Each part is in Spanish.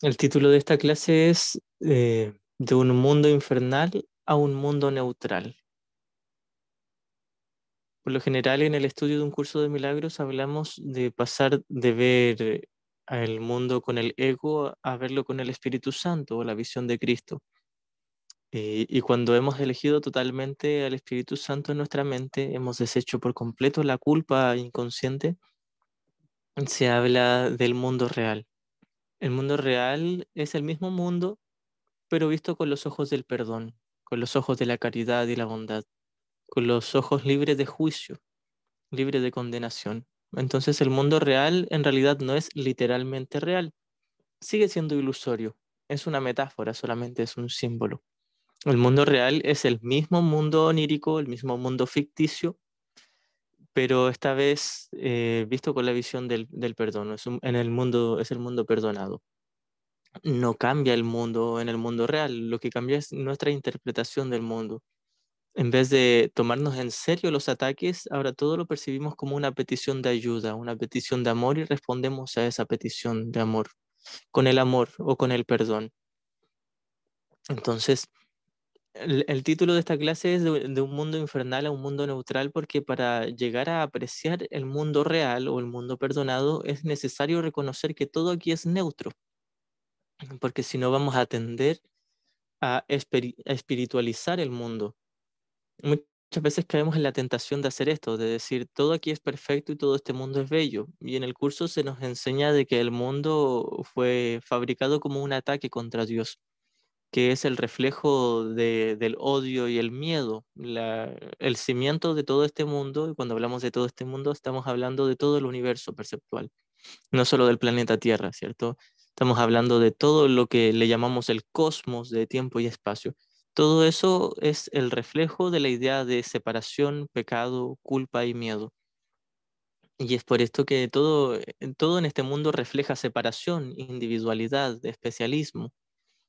El título de esta clase es De un mundo infernal a un mundo neutral. Por lo general, en el estudio de un curso de milagros hablamos de pasar de ver el mundo con el ego a verlo con el Espíritu Santo o la visión de Cristo. Y cuando hemos elegido totalmente al Espíritu Santo en nuestra mente, hemos deshecho por completo la culpa inconsciente, se habla del mundo real. El mundo real es el mismo mundo pero visto con los ojos del perdón, con los ojos de la caridad y la bondad, con los ojos libres de juicio, libres de condenación. Entonces el mundo real en realidad no es literalmente real, sigue siendo ilusorio, es una metáfora, solamente es un símbolo. El mundo real es el mismo mundo onírico, el mismo mundo ficticio, pero esta vez visto con la visión del perdón, en el mundo, es el mundo perdonado. No cambia el mundo en el mundo real, lo que cambia es nuestra interpretación del mundo. En vez de tomarnos en serio los ataques, ahora todo lo percibimos como una petición de ayuda, una petición de amor y respondemos a esa petición de amor, con el amor o con el perdón. Entonces, el título de esta clase es de un mundo infernal a un mundo neutral porque para llegar a apreciar el mundo real o el mundo perdonado es necesario reconocer que todo aquí es neutro, porque si no vamos a tender a espiritualizar el mundo. Muchas veces caemos en la tentación de hacer esto, de decir todo aquí es perfecto y todo este mundo es bello. Y en el curso se nos enseña de que el mundo fue fabricado como un ataque contra Dios, que es el reflejo del odio y el miedo, el cimiento de todo este mundo. Y cuando hablamos de todo este mundo, estamos hablando de todo el universo perceptual, no solo del planeta Tierra, ¿cierto? Estamos hablando de todo lo que le llamamos el cosmos de tiempo y espacio. Todo eso es el reflejo de la idea de separación, pecado, culpa y miedo. Y es por esto que todo en este mundo refleja separación, individualidad, especialismo.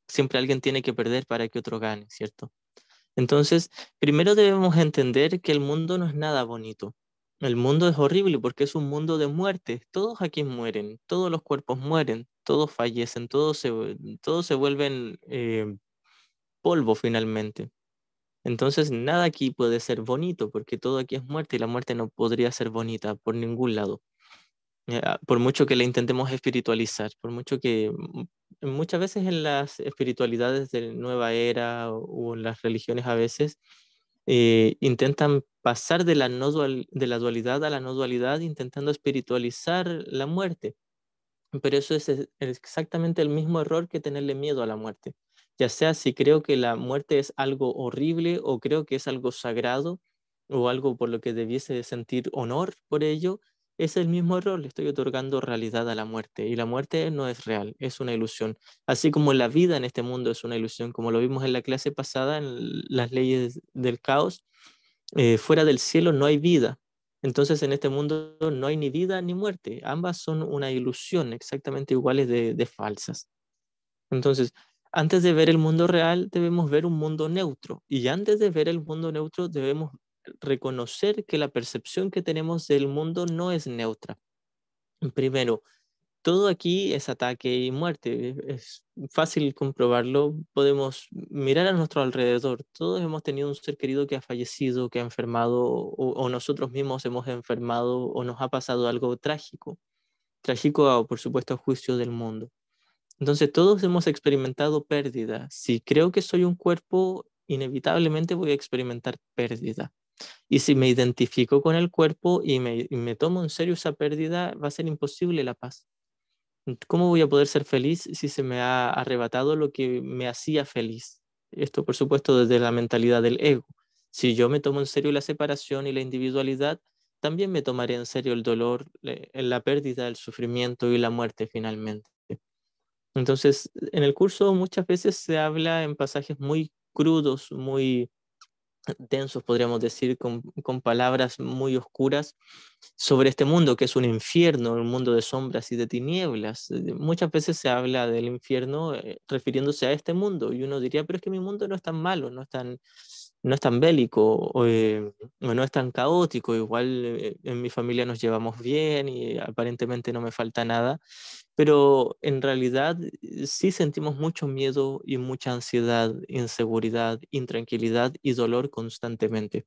Siempre alguien tiene que perder para que otro gane, ¿cierto? Entonces, primero debemos entender que el mundo no es nada bonito. El mundo es horrible porque es un mundo de muerte. Todos aquí mueren, todos los cuerpos mueren, todos fallecen, todos se vuelven polvo finalmente. Entonces, nada aquí puede ser bonito porque todo aquí es muerte y la muerte no podría ser bonita por ningún lado. Por mucho que la intentemos espiritualizar, por mucho que muchas veces en las espiritualidades de nueva era o en las religiones a veces intentan pasar de de la dualidad a la no dualidad, intentando espiritualizar la muerte. Pero eso es exactamente el mismo error que tenerle miedo a la muerte. Ya sea si creo que la muerte es algo horrible o creo que es algo sagrado o algo por lo que debiese sentir honor por ello, es el mismo error. Le estoy otorgando realidad a la muerte y la muerte no es real, es una ilusión. Así como la vida en este mundo es una ilusión, como lo vimos en la clase pasada en las leyes del caos, fuera del cielo no hay vida. Entonces en este mundo no hay ni vida ni muerte. Ambas son una ilusión exactamente iguales de falsas. Entonces, antes de ver el mundo real, debemos ver un mundo neutro. Y antes de ver el mundo neutro, debemos reconocer que la percepción que tenemos del mundo no es neutra. Primero, todo aquí es ataque y muerte. Es fácil comprobarlo. Podemos mirar a nuestro alrededor. Todos hemos tenido un ser querido que ha fallecido, que ha enfermado, o nosotros mismos hemos enfermado, o nos ha pasado algo trágico. Trágico, por supuesto, a juicio del mundo. Entonces, todos hemos experimentado pérdida. Si creo que soy un cuerpo, inevitablemente voy a experimentar pérdida. Y si me identifico con el cuerpo y me tomo en serio esa pérdida, va a ser imposible la paz. ¿Cómo voy a poder ser feliz si se me ha arrebatado lo que me hacía feliz? Esto, por supuesto, desde la mentalidad del ego. Si yo me tomo en serio la separación y la individualidad, también me tomaré en serio el dolor, la pérdida, el sufrimiento y la muerte finalmente. Entonces, en el curso muchas veces se habla en pasajes muy crudos, muy densos, podríamos decir, con palabras muy oscuras sobre este mundo que es un infierno, un mundo de sombras y de tinieblas. Muchas veces se habla del infierno refiriéndose a este mundo y uno diría, pero es que mi mundo no es tan malo, no es tan... no es tan bélico o no es tan caótico. Igual en mi familia nos llevamos bien y aparentemente no me falta nada, pero en realidad sí sentimos mucho miedo y mucha ansiedad, inseguridad, intranquilidad y dolor constantemente.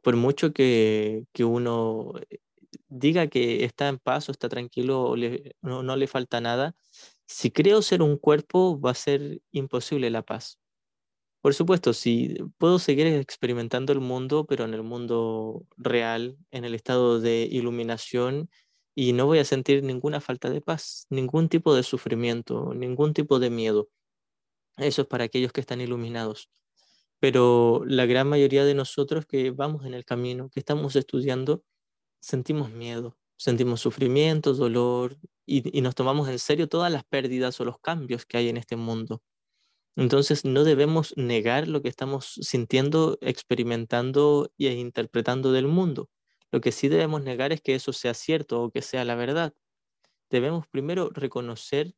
Por mucho que uno diga que está en paz o está tranquilo o no le falta nada, si creo ser un cuerpo va a ser imposible la paz. Por supuesto, sí, puedo seguir experimentando el mundo, pero en el mundo real, en el estado de iluminación, y no voy a sentir ninguna falta de paz, ningún tipo de sufrimiento, ningún tipo de miedo. Eso es para aquellos que están iluminados. Pero la gran mayoría de nosotros que vamos en el camino, que estamos estudiando, sentimos miedo, sentimos sufrimiento, dolor, y nos tomamos en serio todas las pérdidas o los cambios que hay en este mundo. Entonces no debemos negar lo que estamos sintiendo, experimentando e interpretando del mundo. Lo que sí debemos negar es que eso sea cierto o que sea la verdad. Debemos primero reconocer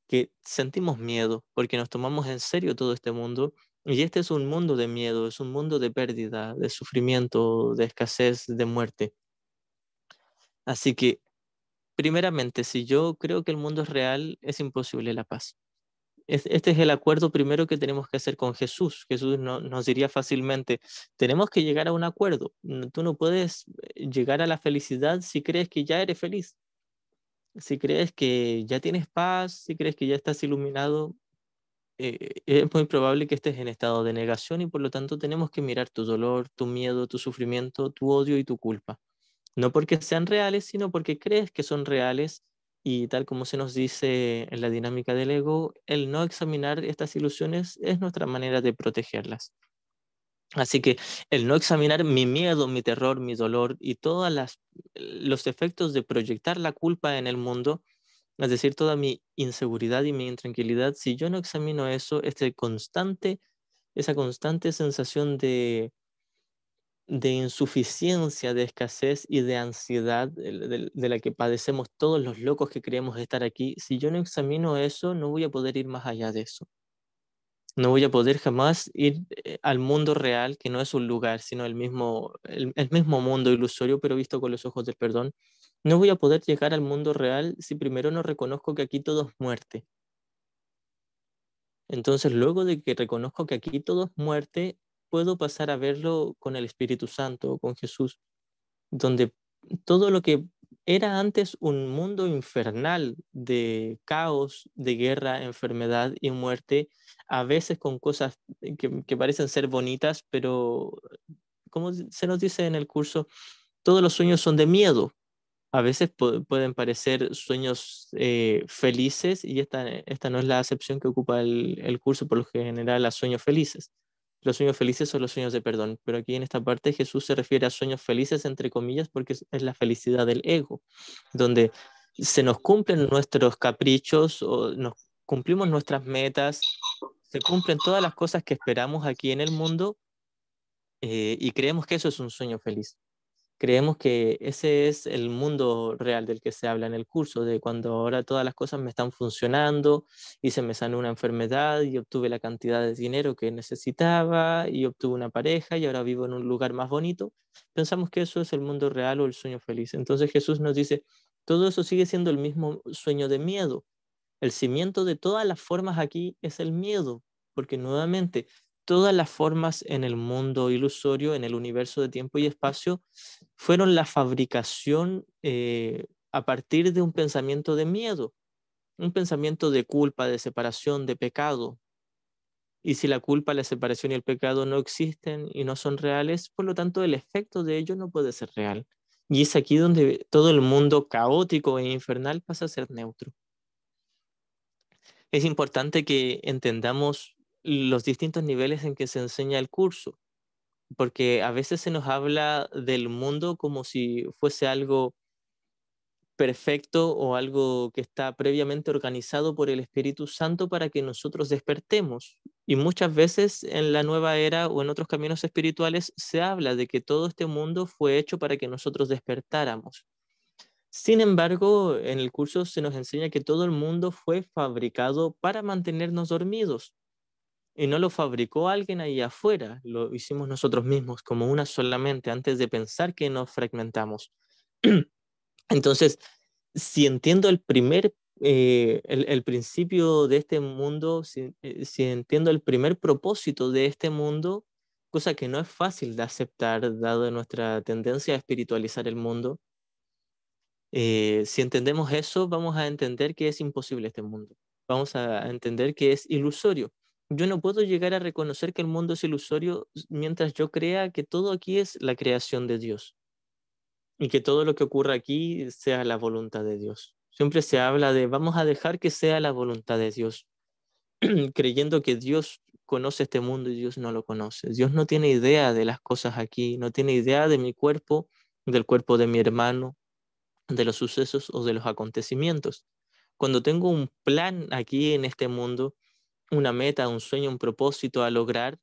que sentimos miedo porque nos tomamos en serio todo este mundo y este es un mundo de miedo, es un mundo de pérdida, de sufrimiento, de escasez, de muerte. Así que, primeramente, si yo creo que el mundo es real, es imposible la paz. Este es el acuerdo primero que tenemos que hacer con Jesús. Jesús nos diría fácilmente, tenemos que llegar a un acuerdo. Tú no puedes llegar a la felicidad si crees que ya eres feliz, si crees que ya tienes paz, si crees que ya estás iluminado. Es muy probable que estés en estado de negación y por lo tanto tenemos que mirar tu dolor, tu miedo, tu sufrimiento, tu odio y tu culpa. No porque sean reales, sino porque crees que son reales y tal como se nos dice en la dinámica del ego, el no examinar estas ilusiones es nuestra manera de protegerlas. Así que el no examinar mi miedo, mi terror, mi dolor y todos los efectos de proyectar la culpa en el mundo, es decir, toda mi inseguridad y mi intranquilidad, si yo no examino eso, esa constante sensación de insuficiencia, de escasez y de ansiedad de la que padecemos todos los locos que creemos estar aquí, si yo no examino eso, no voy a poder ir más allá de eso. No voy a poder jamás ir al mundo real, que no es un lugar, sino el mismo mundo ilusorio, pero visto con los ojos del perdón. No voy a poder llegar al mundo real si primero no reconozco que aquí todo es muerte. Entonces, luego de que reconozco que aquí todo es muerte, puedo pasar a verlo con el Espíritu Santo, con Jesús, donde todo lo que era antes un mundo infernal de caos, de guerra, enfermedad y muerte, a veces con cosas que parecen ser bonitas, pero como se nos dice en el curso, todos los sueños son de miedo. A veces pueden parecer sueños felices y esta no es la acepción que ocupa el curso, por lo general a sueños felices. Los sueños felices son los sueños de perdón, pero aquí en esta parte Jesús se refiere a sueños felices entre comillas porque es la felicidad del ego, donde se nos cumplen nuestros caprichos o nos cumplimos nuestras metas, se cumplen todas las cosas que esperamos aquí en el mundo y creemos que eso es un sueño feliz. Creemos que ese es el mundo real del que se habla en el curso, de cuando ahora todas las cosas me están funcionando y se me sanó una enfermedad y obtuve la cantidad de dinero que necesitaba y obtuve una pareja y ahora vivo en un lugar más bonito. Pensamos que eso es el mundo real o el sueño feliz. Entonces Jesús nos dice, todo eso sigue siendo el mismo sueño de miedo. El cimiento de todas las formas aquí es el miedo, porque nuevamente todas las formas en el mundo ilusorio, en el universo de tiempo y espacio, fueron la fabricación a partir de un pensamiento de miedo, un pensamiento de culpa, de separación, de pecado. Y si la culpa, la separación y el pecado no existen y no son reales, por lo tanto el efecto de ello no puede ser real. Y es aquí donde todo el mundo caótico e infernal pasa a ser neutro. Es importante que entendamos los distintos niveles en que se enseña el curso, porque a veces se nos habla del mundo como si fuese algo perfecto o algo que está previamente organizado por el Espíritu Santo para que nosotros despertemos. Y muchas veces en la nueva era o en otros caminos espirituales se habla de que todo este mundo fue hecho para que nosotros despertáramos. Sin embargo, en el curso se nos enseña que todo el mundo fue fabricado para mantenernos dormidos. Y no lo fabricó alguien ahí afuera, lo hicimos nosotros mismos como una solamente antes de pensar que nos fragmentamos. Entonces, si entiendo el principio de este mundo, si entiendo el primer propósito de este mundo, cosa que no es fácil de aceptar dado nuestra tendencia a espiritualizar el mundo, si entendemos eso, vamos a entender que es imposible este mundo. Vamos a entender que es ilusorio. Yo no puedo llegar a reconocer que el mundo es ilusorio mientras yo crea que todo aquí es la creación de Dios y que todo lo que ocurra aquí sea la voluntad de Dios. Siempre se habla de vamos a dejar que sea la voluntad de Dios, creyendo que Dios conoce este mundo y Dios no lo conoce. Dios no tiene idea de las cosas aquí, no tiene idea de mi cuerpo, del cuerpo de mi hermano, de los sucesos o de los acontecimientos. Cuando tengo un plan aquí en este mundo, una meta, un sueño, un propósito a lograr,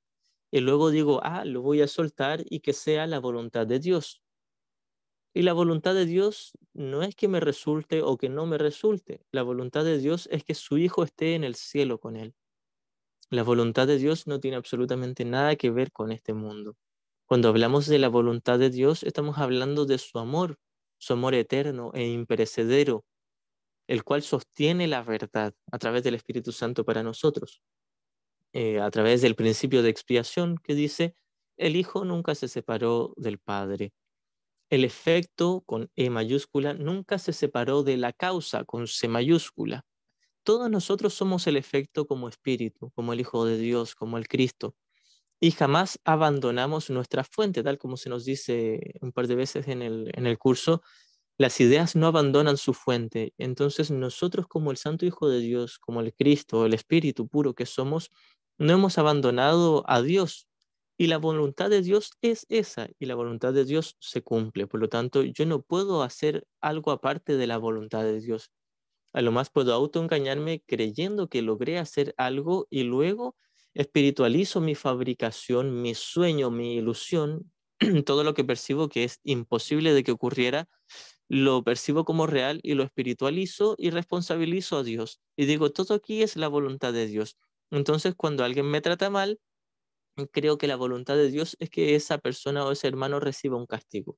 y luego digo, lo voy a soltar y que sea la voluntad de Dios. Y la voluntad de Dios no es que me resulte o que no me resulte. La voluntad de Dios es que su Hijo esté en el cielo con él. La voluntad de Dios no tiene absolutamente nada que ver con este mundo. Cuando hablamos de la voluntad de Dios, estamos hablando de su amor eterno e imperecedero, el cual sostiene la verdad a través del Espíritu Santo para nosotros, a través del principio de expiación que dice, el Hijo nunca se separó del Padre. El efecto con E mayúscula nunca se separó de la causa con C mayúscula. Todos nosotros somos el efecto como espíritu, como el Hijo de Dios, como el Cristo. Y jamás abandonamos nuestra fuente, tal como se nos dice un par de veces en el curso, las ideas no abandonan su fuente. Entonces nosotros como el Santo Hijo de Dios, como el Cristo, el Espíritu puro que somos, no hemos abandonado a Dios. Y la voluntad de Dios es esa, y la voluntad de Dios se cumple. Por lo tanto, yo no puedo hacer algo aparte de la voluntad de Dios. A lo más puedo autoengañarme creyendo que logré hacer algo y luego espiritualizo mi fabricación, mi sueño, mi ilusión, todo lo que percibo que es imposible de que ocurriera, lo percibo como real y lo espiritualizo y responsabilizo a Dios. Y digo, todo aquí es la voluntad de Dios. Entonces, cuando alguien me trata mal, creo que la voluntad de Dios es que esa persona o ese hermano reciba un castigo.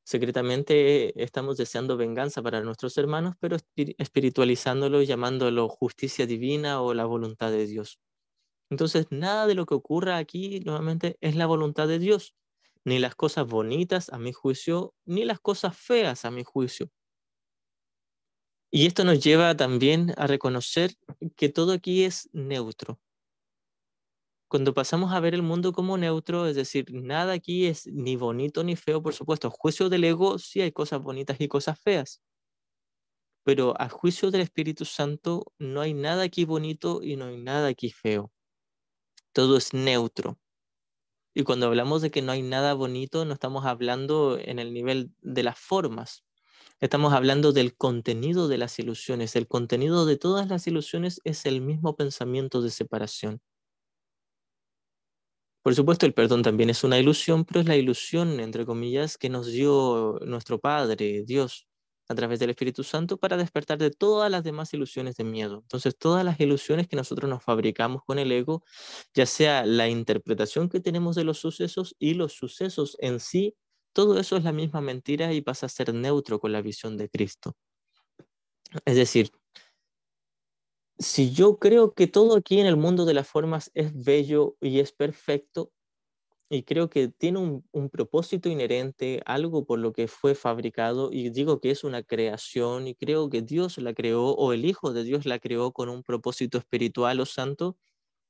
Secretamente estamos deseando venganza para nuestros hermanos, pero espiritualizándolo, llamándolo justicia divina o la voluntad de Dios. Entonces, nada de lo que ocurra aquí, nuevamente, es la voluntad de Dios. Ni las cosas bonitas, a mi juicio, ni las cosas feas, a mi juicio. Y esto nos lleva también a reconocer que todo aquí es neutro. Cuando pasamos a ver el mundo como neutro, es decir, nada aquí es ni bonito ni feo, por supuesto. A juicio del ego sí hay cosas bonitas y cosas feas, pero a juicio del Espíritu Santo no hay nada aquí bonito y no hay nada aquí feo. Todo es neutro. Y cuando hablamos de que no hay nada bonito, no estamos hablando en el nivel de las formas. Estamos hablando del contenido de las ilusiones. El contenido de todas las ilusiones es el mismo pensamiento de separación. Por supuesto, el perdón también es una ilusión, pero es la ilusión, entre comillas, que nos dio nuestro Padre, Dios, a través del Espíritu Santo para despertar de todas las demás ilusiones de miedo. Entonces, todas las ilusiones que nosotros nos fabricamos con el ego, ya sea la interpretación que tenemos de los sucesos y los sucesos en sí, todo eso es la misma mentira y pasa a ser neutro con la visión de Cristo. Es decir, si yo creo que todo aquí en el mundo de las formas es bello y es perfecto, y creo que tiene un propósito inherente, algo por lo que fue fabricado, y digo que es una creación, y creo que Dios la creó, o el Hijo de Dios la creó con un propósito espiritual o santo,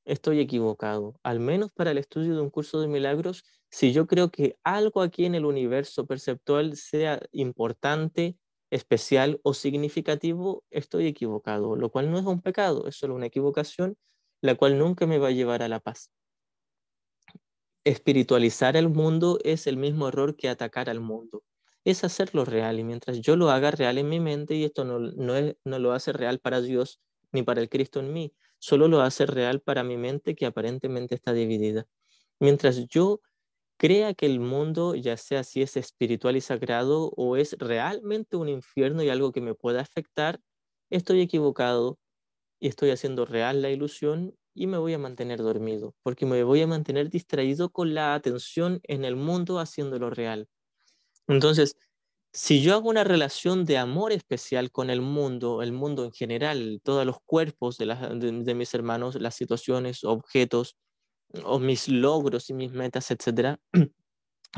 estoy equivocado. Al menos para el estudio de un curso de milagros, si yo creo que algo aquí en el universo perceptual sea importante, especial o significativo, estoy equivocado, lo cual no es un pecado, es solo una equivocación, la cual nunca me va a llevar a la paz. Espiritualizar el mundo es el mismo error que atacar al mundo. Es hacerlo real y mientras yo lo haga real en mi mente, y esto no lo hace real para Dios ni para el Cristo en mí, solo lo hace real para mi mente que aparentemente está dividida. Mientras yo crea que el mundo, ya sea si es espiritual y sagrado o es realmente un infierno y algo que me pueda afectar, estoy equivocado y estoy haciendo real la ilusión y me voy a mantener dormido, porque me voy a mantener distraído con la atención en el mundo haciéndolo real. Entonces, si yo hago una relación de amor especial con el mundo en general, todos los cuerpos de mis hermanos, las situaciones, objetos, o mis logros y mis metas, etcétera,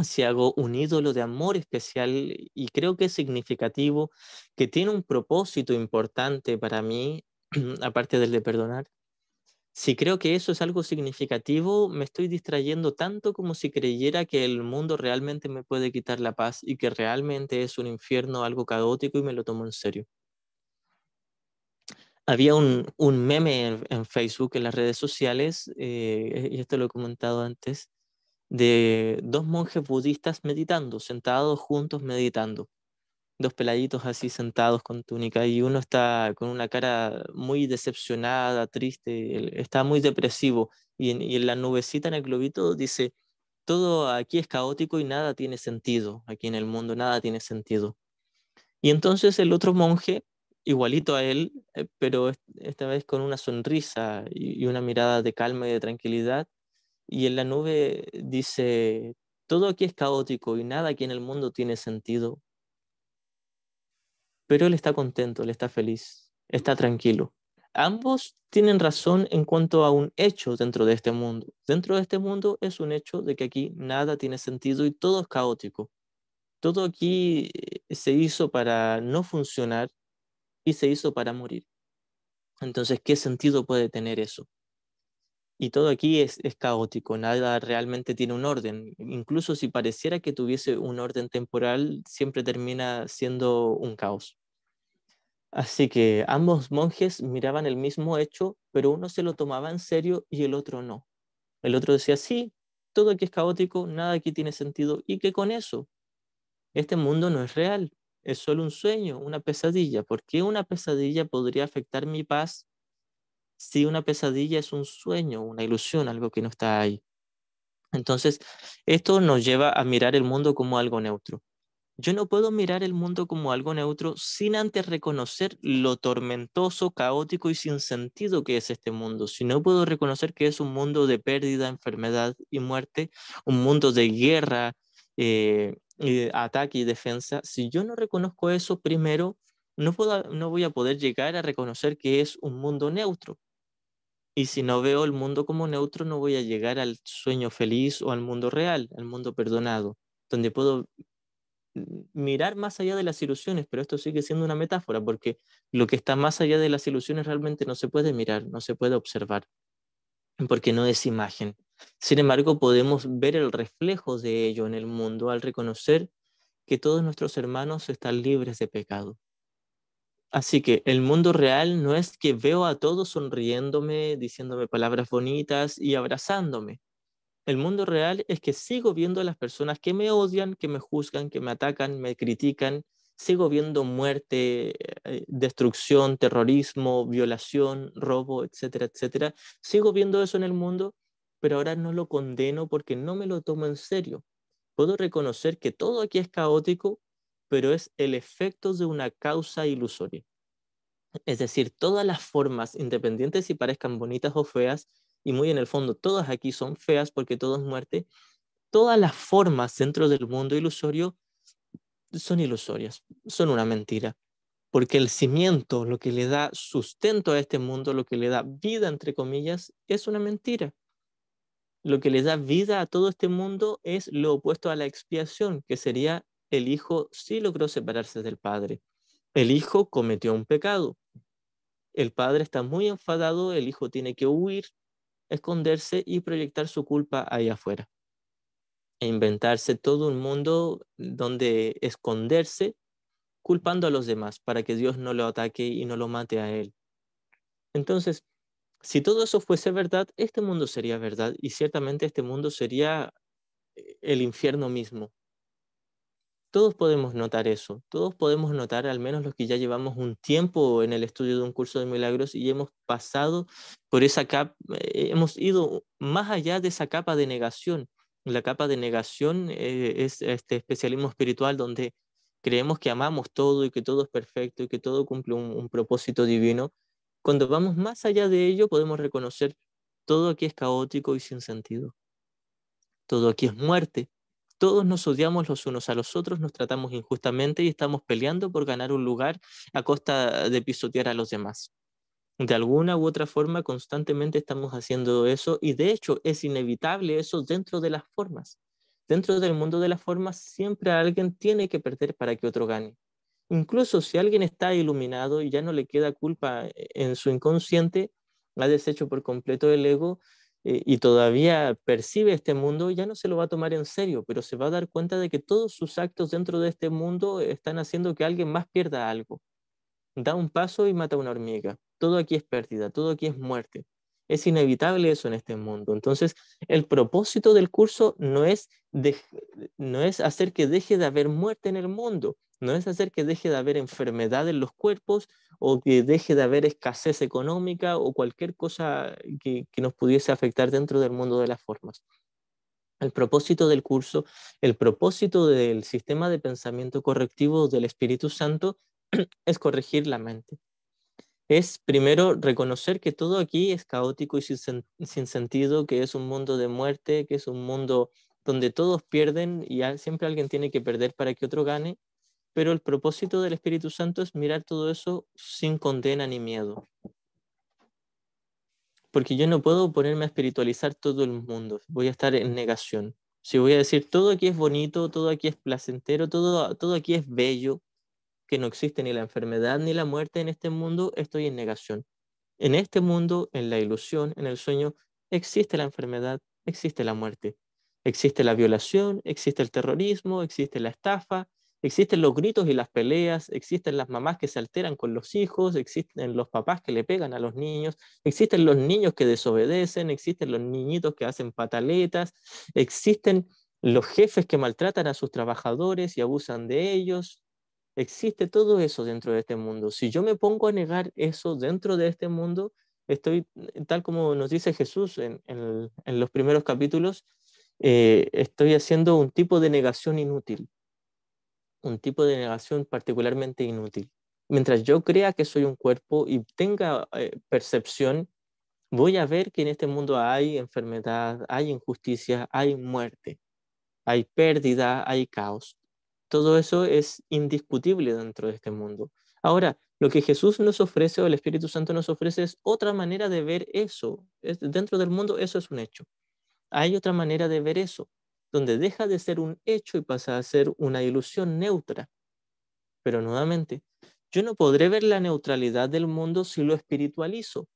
si hago un ídolo de amor especial y creo que es significativo, que tiene un propósito importante para mí, aparte del de perdonar, si creo que eso es algo significativo, me estoy distrayendo tanto como si creyera que el mundo realmente me puede quitar la paz y que realmente es un infierno, algo caótico y me lo tomo en serio. Había un meme en Facebook, en las redes sociales, y esto lo he comentado antes, de dos monjes budistas meditando, sentados juntos meditando. Dos peladitos así sentados con túnica y uno está con una cara muy decepcionada, triste, él está muy depresivo y en la nubecita en el globito dice, todo aquí es caótico y nada tiene sentido, aquí en el mundo nada tiene sentido. Y entonces el otro monje, igualito a él, pero esta vez con una sonrisa y una mirada de calma y de tranquilidad, y en la nube dice, todo aquí es caótico y nada aquí en el mundo tiene sentido, pero él está contento, él está feliz, está tranquilo. Ambos tienen razón en cuanto a un hecho dentro de este mundo. Dentro de este mundo es un hecho de que aquí nada tiene sentido y todo es caótico. Todo aquí se hizo para no funcionar y se hizo para morir. Entonces, ¿qué sentido puede tener eso? Y todo aquí es caótico, nada realmente tiene un orden. Incluso si pareciera que tuviese un orden temporal, siempre termina siendo un caos. Así que ambos monjes miraban el mismo hecho, pero uno se lo tomaba en serio y el otro no. El otro decía, sí, todo aquí es caótico, nada aquí tiene sentido, y que con eso, este mundo no es real, es solo un sueño, una pesadilla. ¿Por qué una pesadilla podría afectar mi paz si una pesadilla es un sueño, una ilusión, algo que no está ahí? Entonces, esto nos lleva a mirar el mundo como algo neutro. Yo no puedo mirar el mundo como algo neutro sin antes reconocer lo tormentoso, caótico y sin sentido que es este mundo. Si no puedo reconocer que es un mundo de pérdida, enfermedad y muerte, un mundo de guerra, y de ataque y defensa, si yo no reconozco eso primero, no voy a poder llegar a reconocer que es un mundo neutro. Y si no veo el mundo como neutro, no voy a llegar al sueño feliz o al mundo real, al mundo perdonado, donde puedo mirar más allá de las ilusiones, pero esto sigue siendo una metáfora, porque lo que está más allá de las ilusiones realmente no se puede mirar, no se puede observar, porque no es imagen. Sin embargo, podemos ver el reflejo de ello en el mundo al reconocer que todos nuestros hermanos están libres de pecado. Así que el mundo real no es que veo a todos sonriéndome, diciéndome palabras bonitas y abrazándome. El mundo real es que sigo viendo a las personas que me odian, que me juzgan, que me atacan, me critican. Sigo viendo muerte, destrucción, terrorismo, violación, robo, etcétera, etcétera. Sigo viendo eso en el mundo, pero ahora no lo condeno porque no me lo tomo en serio. Puedo reconocer que todo aquí es caótico, pero es el efecto de una causa ilusoria. Es decir, todas las formas, independientes si parezcan bonitas o feas, y muy en el fondo todas aquí son feas porque todo es muerte, todas las formas dentro del mundo ilusorio son ilusorias, son una mentira. Porque el cimiento, lo que le da sustento a este mundo, lo que le da vida, entre comillas, es una mentira. Lo que le da vida a todo este mundo es lo opuesto a la expiación, que sería el hijo sí logró separarse del padre. El hijo cometió un pecado. El padre está muy enfadado, el hijo tiene que huir, esconderse y proyectar su culpa ahí afuera. E inventarse todo un mundo donde esconderse culpando a los demás para que Dios no lo ataque y no lo mate a él. Entonces, si todo eso fuese verdad, este mundo sería verdad y ciertamente este mundo sería el infierno mismo. Todos podemos notar eso, todos podemos notar, al menos los que ya llevamos un tiempo en el estudio de un curso de milagros y hemos pasado por esa capa, hemos ido más allá de esa capa de negación. La capa de negación es este especialismo espiritual donde creemos que amamos todo y que todo es perfecto y que todo cumple un propósito divino. Cuando vamos más allá de ello, podemos reconocer Todo aquí es caótico y sin sentido. Todo aquí es muerte. Todos nos odiamos los unos a los otros, nos tratamos injustamente y estamos peleando por ganar un lugar a costa de pisotear a los demás. De alguna u otra forma, constantemente estamos haciendo eso y de hecho es inevitable eso dentro de las formas. Dentro del mundo de las formas, siempre alguien tiene que perder para que otro gane. Incluso si alguien está iluminado y ya no le queda culpa en su inconsciente, ha deshecho por completo el ego y todavía percibe este mundo, ya no se lo va a tomar en serio, pero se va a dar cuenta de que todos sus actos dentro de este mundo están haciendo que alguien más pierda algo. Da un paso y mata a una hormiga. Todo aquí es pérdida, todo aquí es muerte. Es inevitable eso en este mundo. Entonces, el propósito del curso no es hacer que deje de haber muerte en el mundo, no es hacer que deje de haber enfermedad en los cuerpos o que deje de haber escasez económica o cualquier cosa que nos pudiese afectar dentro del mundo de las formas. El propósito del curso, el propósito del sistema de pensamiento correctivo del Espíritu Santo es corregir la mente. Es primero reconocer que todo aquí es caótico y sin sentido, que es un mundo de muerte, que es un mundo donde todos pierden y siempre alguien tiene que perder para que otro gane, pero el propósito del Espíritu Santo es mirar todo eso sin condena ni miedo, porque yo no puedo ponerme a espiritualizar todo el mundo, voy a estar en negación. Si voy a decir todo aquí es bonito, todo aquí es placentero, todo aquí es bello, que no existe ni la enfermedad ni la muerte en este mundo, estoy en negación. En este mundo, en la ilusión, en el sueño, existe la enfermedad, existe la muerte, existe la violación, existe el terrorismo, existe la estafa, existen los gritos y las peleas, existen las mamás que se alteran con los hijos, existen los papás que le pegan a los niños, existen los niños que desobedecen, existen los niñitos que hacen pataletas, existen los jefes que maltratan a sus trabajadores y abusan de ellos. Existe todo eso dentro de este mundo. Si yo me pongo a negar eso dentro de este mundo, estoy, tal como nos dice Jesús en los primeros capítulos, estoy haciendo un tipo de negación inútil, un tipo de negación particularmente inútil. Mientras yo crea que soy un cuerpo y tenga percepción, voy a ver que en este mundo hay enfermedad, hay injusticia, hay muerte, hay pérdida, hay caos. Todo eso es indiscutible dentro de este mundo. Ahora, lo que Jesús nos ofrece o el Espíritu Santo nos ofrece es otra manera de ver eso. Dentro del mundo eso es un hecho. Hay otra manera de ver eso, donde deja de ser un hecho y pasa a ser una ilusión neutra. Pero nuevamente, yo no podré ver la neutralidad del mundo si lo espiritualizo.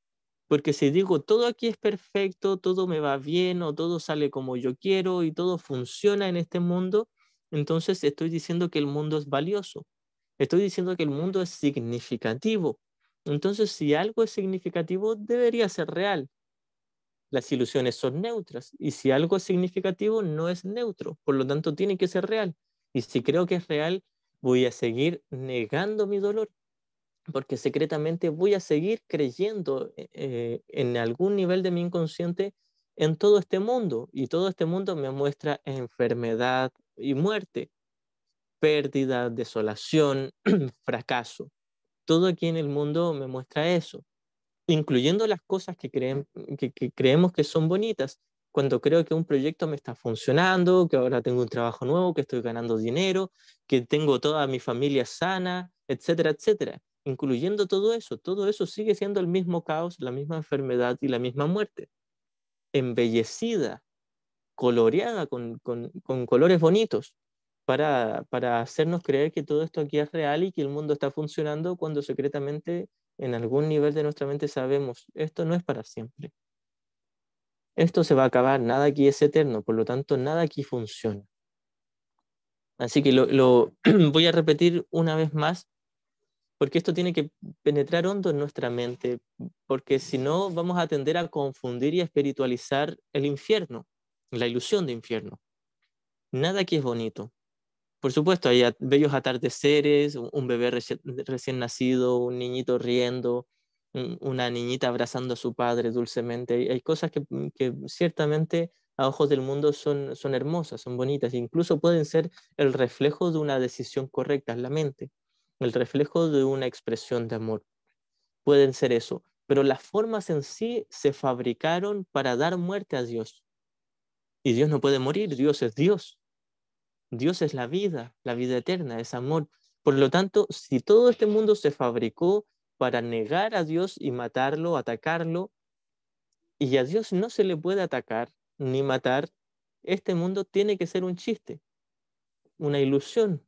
Porque si digo todo aquí es perfecto, todo me va bien o todo sale como yo quiero y todo funciona en este mundo, entonces estoy diciendo que el mundo es valioso. Estoy diciendo que el mundo es significativo. Entonces, si algo es significativo, debería ser real. Las ilusiones son neutras y si algo es significativo, no es neutro. Por lo tanto, tiene que ser real. Y si creo que es real, voy a seguir negando mi dolor porque secretamente voy a seguir creyendo en algún nivel de mi inconsciente en todo este mundo y todo este mundo me muestra enfermedad y muerte, pérdida, desolación, fracaso. Todo aquí en el mundo me muestra eso, incluyendo las cosas que creemos que son bonitas. Cuando creo que un proyecto me está funcionando, que ahora tengo un trabajo nuevo, que estoy ganando dinero, que tengo toda mi familia sana, etcétera, etcétera. Incluyendo todo eso sigue siendo el mismo caos, la misma enfermedad y la misma muerte. Embellecida, coloreada con colores bonitos para hacernos creer que todo esto aquí es real y que el mundo está funcionando cuando secretamente en algún nivel de nuestra mente sabemos, esto no es para siempre. Esto se va a acabar, nada aquí es eterno, por lo tanto nada aquí funciona. Así que lo voy a repetir una vez más, porque esto tiene que penetrar hondo en nuestra mente, porque si no vamos a tender a confundir y a espiritualizar el infierno, la ilusión de infierno. Nada aquí es bonito. Por supuesto, hay bellos atardeceres, un bebé recién nacido, un niñito riendo, una niñita abrazando a su padre dulcemente. Hay cosas que ciertamente a ojos del mundo son hermosas, son bonitas, incluso pueden ser el reflejo de una decisión correcta en la mente, el reflejo de una expresión de amor. Pueden ser eso, pero las formas en sí se fabricaron para dar muerte a Dios. Y Dios no puede morir, Dios es Dios. Dios es la vida eterna, es amor. Por lo tanto, si todo este mundo se fabricó para negar a Dios y matarlo, atacarlo, y a Dios no se le puede atacar ni matar, este mundo tiene que ser un chiste, una ilusión,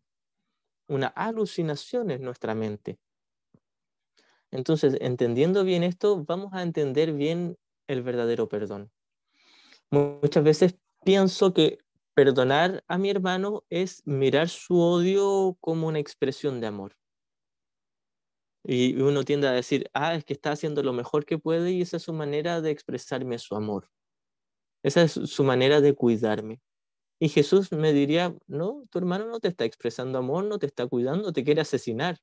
una alucinación en nuestra mente. Entonces, entendiendo bien esto, vamos a entender bien el verdadero perdón. Muchas veces pienso que perdonar a mi hermano es mirar su odio como una expresión de amor. Y uno tiende a decir, es que está haciendo lo mejor que puede y esa es su manera de expresarme su amor. Esa es su manera de cuidarme. Y Jesús me diría, no, tu hermano no te está expresando amor, no te está cuidando, te quiere asesinar.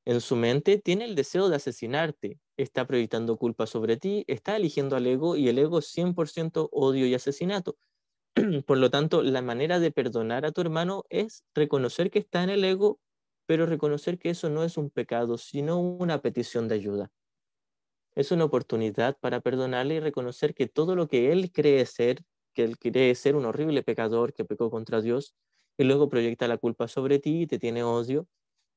En su mente tiene el deseo de asesinarte, está proyectando culpa sobre ti, está eligiendo al ego y el ego es 100% odio y asesinato. Por lo tanto, la manera de perdonar a tu hermano es reconocer que está en el ego, pero reconocer que eso no es un pecado, sino una petición de ayuda. Es una oportunidad para perdonarle y reconocer que todo lo que él cree ser, que él cree ser un horrible pecador que pecó contra Dios, y luego proyecta la culpa sobre ti y te tiene odio,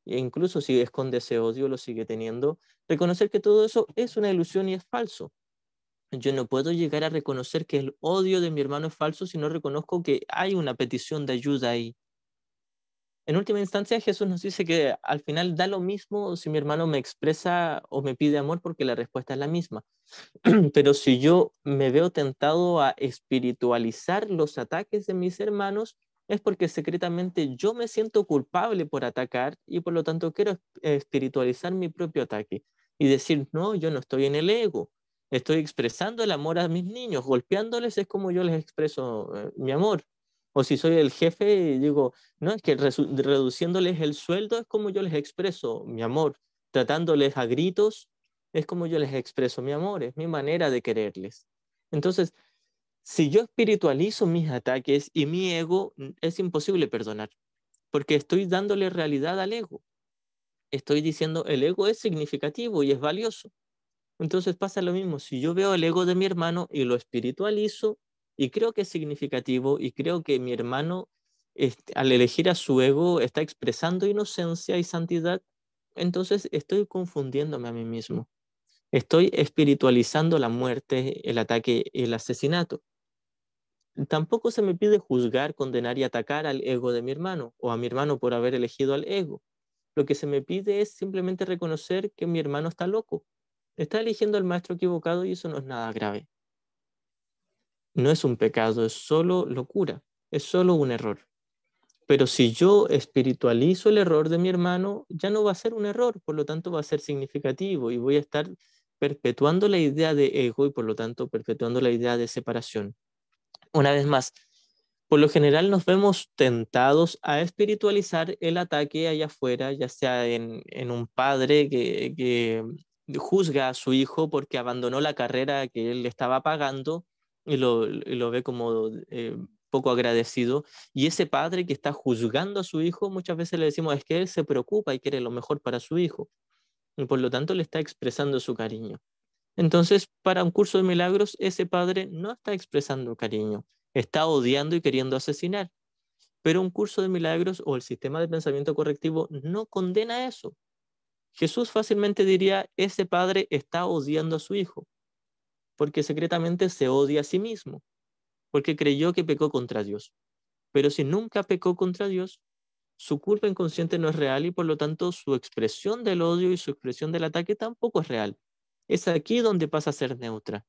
e incluso si esconde ese odio, lo sigue teniendo, reconocer que todo eso es una ilusión y es falso. Yo no puedo llegar a reconocer que el odio de mi hermano es falso si no reconozco que hay una petición de ayuda ahí. En última instancia, Jesús nos dice que al final da lo mismo si mi hermano me expresa o me pide amor porque la respuesta es la misma. Pero si yo me veo tentado a espiritualizar los ataques de mis hermanos, es porque secretamente yo me siento culpable por atacar y por lo tanto quiero espiritualizar mi propio ataque y decir, no, yo no estoy en el ego, estoy expresando el amor a mis niños, golpeándoles es como yo les expreso mi amor. O si soy el jefe, digo, no, es que reduciéndoles el sueldo es como yo les expreso mi amor, tratándoles a gritos es como yo les expreso mi amor, es mi manera de quererles. Entonces, si yo espiritualizo mis ataques y mi ego, es imposible perdonar, porque estoy dándole realidad al ego. Estoy diciendo, el ego es significativo y es valioso. Entonces pasa lo mismo, si yo veo el ego de mi hermano y lo espiritualizo y creo que es significativo y creo que mi hermano, al elegir a su ego, está expresando inocencia y santidad, entonces estoy confundiéndome a mí mismo. Estoy espiritualizando la muerte, el ataque y el asesinato. Tampoco se me pide juzgar, condenar y atacar al ego de mi hermano o a mi hermano por haber elegido al ego. Lo que se me pide es simplemente reconocer que mi hermano está loco. Está eligiendo al maestro equivocado y eso no es nada grave. No es un pecado, es solo locura, es solo un error. Pero si yo espiritualizo el error de mi hermano, ya no va a ser un error, por lo tanto va a ser significativo y voy a estar perpetuando la idea de ego y por lo tanto perpetuando la idea de separación. Una vez más, por lo general nos vemos tentados a espiritualizar el ataque allá afuera, ya sea en un padre que juzga a su hijo porque abandonó la carrera que él le estaba pagando y lo ve como poco agradecido. Y ese padre que está juzgando a su hijo, muchas veces le decimos es que él se preocupa y quiere lo mejor para su hijo. Y por lo tanto le está expresando su cariño. Entonces, para un curso de milagros, ese padre no está expresando cariño, está odiando y queriendo asesinar. Pero un curso de milagros o el sistema de pensamiento correctivo no condena eso. Jesús fácilmente diría, ese padre está odiando a su hijo, porque secretamente se odia a sí mismo, porque creyó que pecó contra Dios. Pero si nunca pecó contra Dios, su culpa inconsciente no es real y por lo tanto su expresión del odio y su expresión del ataque tampoco es real. Es aquí donde pasa a ser neutra.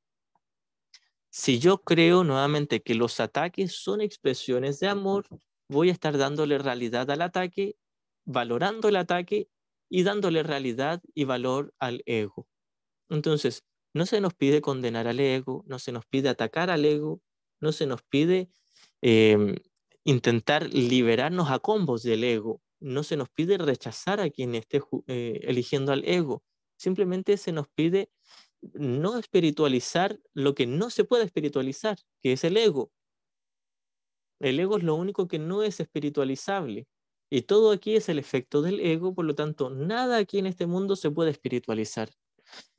Si yo creo nuevamente que los ataques son expresiones de amor, voy a estar dándole realidad al ataque, valorando el ataque y dándole realidad y valor al ego. Entonces, no se nos pide condenar al ego, no se nos pide atacar al ego, no se nos pide eh, intentar liberarnos a combos del ego, no se nos pide rechazar a quien esté eligiendo al ego, simplemente se nos pide no espiritualizar lo que no se puede espiritualizar, que es el ego. El ego es lo único que no es espiritualizable. Y todo aquí es el efecto del ego, por lo tanto, nada aquí en este mundo se puede espiritualizar.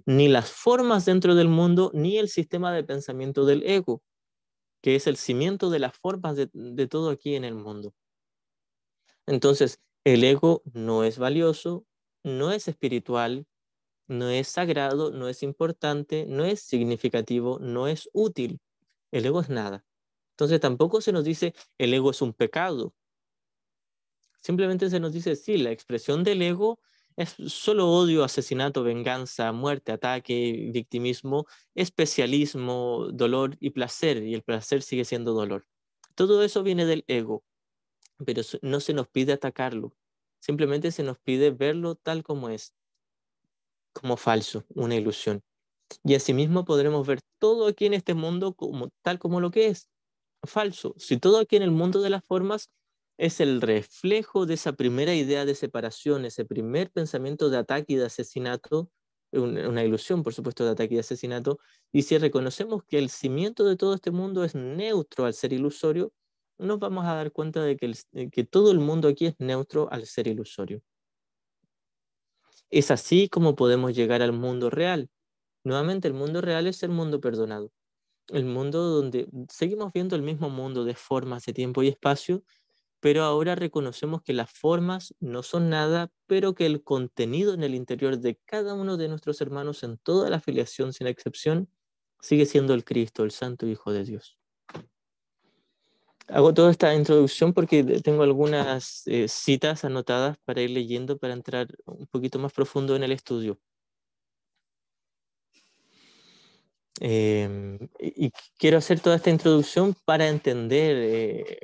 ni las formas dentro del mundo, ni el sistema de pensamiento del ego, que es el cimiento de las formas de todo aquí en el mundo. Entonces, el ego no es valioso, no es espiritual, no es sagrado, no es importante, no es significativo, no es útil. El ego es nada. Entonces tampoco se nos dice el ego es un pecado. Simplemente se nos dice, sí, la expresión del ego es solo odio, asesinato, venganza, muerte, ataque, victimismo, especialismo, dolor y placer, y el placer sigue siendo dolor. Todo eso viene del ego, pero no se nos pide atacarlo, simplemente se nos pide verlo tal como es, como falso, una ilusión. Y asimismo podremos ver todo aquí en este mundo como, tal como lo que es, falso. Si todo aquí en el mundo de las formas es el reflejo de esa primera idea de separación, ese primer pensamiento de ataque y de asesinato, una ilusión, por supuesto, de ataque y de asesinato, y si reconocemos que el cimiento de todo este mundo es neutro al ser ilusorio, nos vamos a dar cuenta de que todo el mundo aquí es neutro al ser ilusorio. Es así como podemos llegar al mundo real. Nuevamente, el mundo real es el mundo perdonado. El mundo donde seguimos viendo el mismo mundo de formas, de tiempo y espacio, pero ahora reconocemos que las formas no son nada, pero que el contenido en el interior de cada uno de nuestros hermanos en toda la filiación sin excepción sigue siendo el Cristo, el Santo Hijo de Dios. Hago toda esta introducción porque tengo algunas citas anotadas para ir leyendo, para entrar un poquito más profundo en el estudio. Y quiero hacer toda esta introducción para entender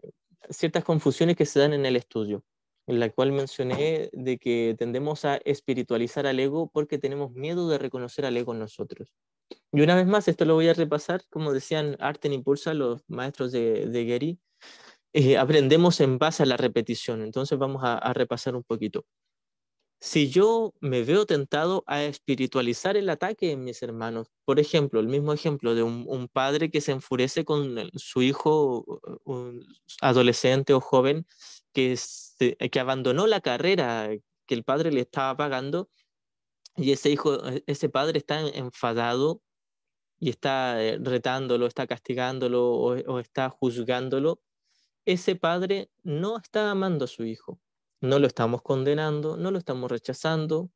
ciertas confusiones que se dan en el estudio, en la cual mencioné de que tendemos a espiritualizar al ego porque tenemos miedo de reconocer al ego en nosotros. Y una vez más, esto lo voy a repasar, como decían Arten y Pursa, los maestros de Gary, aprendemos en base a la repetición. Entonces vamos a repasar un poquito. Si yo me veo tentado a espiritualizar el ataque en mis hermanos, por ejemplo, el mismo ejemplo de un padre que se enfurece con su hijo un adolescente o joven que abandonó la carrera que el padre le estaba pagando y ese padre está enfadado y está retándolo, está castigándolo o está juzgándolo, ese padre no está amando a su hijo. No lo estamos condenando, no lo estamos rechazando,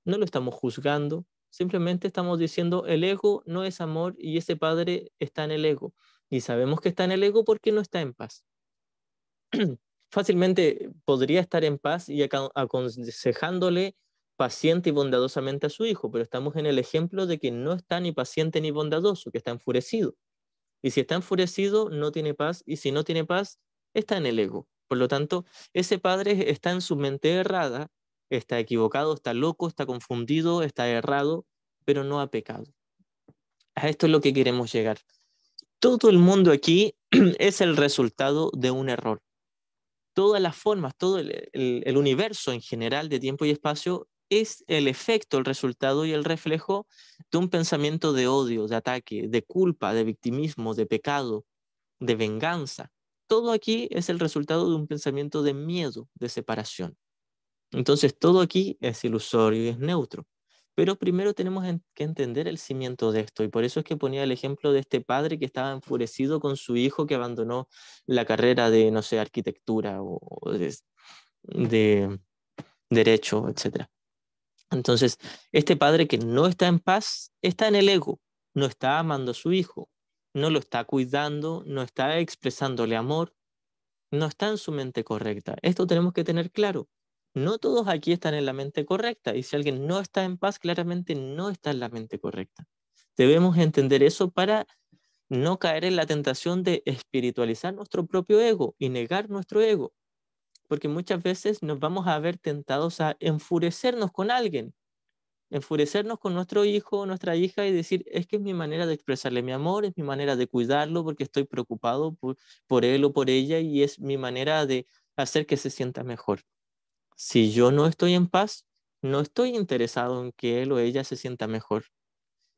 no lo estamos juzgando, simplemente estamos diciendo el ego no es amor y ese padre está en el ego. Y sabemos que está en el ego porque no está en paz. Fácilmente podría estar en paz y aconsejándole paciente y bondadosamente a su hijo, pero estamos en el ejemplo de que no está ni paciente ni bondadoso, que está enfurecido. Y si está enfurecido, no tiene paz, y si no tiene paz, está en el ego. Por lo tanto, ese padre está en su mente errada, está equivocado, está loco, está confundido, está errado, pero no ha pecado. A esto es lo que queremos llegar. Todo el mundo aquí es el resultado de un error. Todas las formas, todo el universo en general de tiempo y espacio es el efecto, el resultado y el reflejo de un pensamiento de odio, de ataque, de culpa, de victimismo, de pecado, de venganza. Todo aquí es el resultado de un pensamiento de miedo, de separación. Entonces todo aquí es ilusorio y es neutro. Pero primero tenemos que entender el cimiento de esto, y por eso es que ponía el ejemplo de este padre que estaba enfurecido con su hijo que abandonó la carrera de, no sé, arquitectura o de derecho, etc. Entonces, este padre que no está en paz está en el ego, no está amando a su hijo, no lo está cuidando, no está expresándole amor, no está en su mente correcta. Esto tenemos que tener claro. No todos aquí están en la mente correcta, y si alguien no está en paz, claramente no está en la mente correcta. Debemos entender eso para no caer en la tentación de espiritualizar nuestro propio ego y negar nuestro ego, porque muchas veces nos vamos a ver tentados a enfurecernos con alguien, enfurecernos con nuestro hijo o nuestra hija y decir, es que es mi manera de expresarle mi amor, es mi manera de cuidarlo porque estoy preocupado por él o por ella y es mi manera de hacer que se sienta mejor. Si yo no estoy en paz, no estoy interesado en que él o ella se sienta mejor.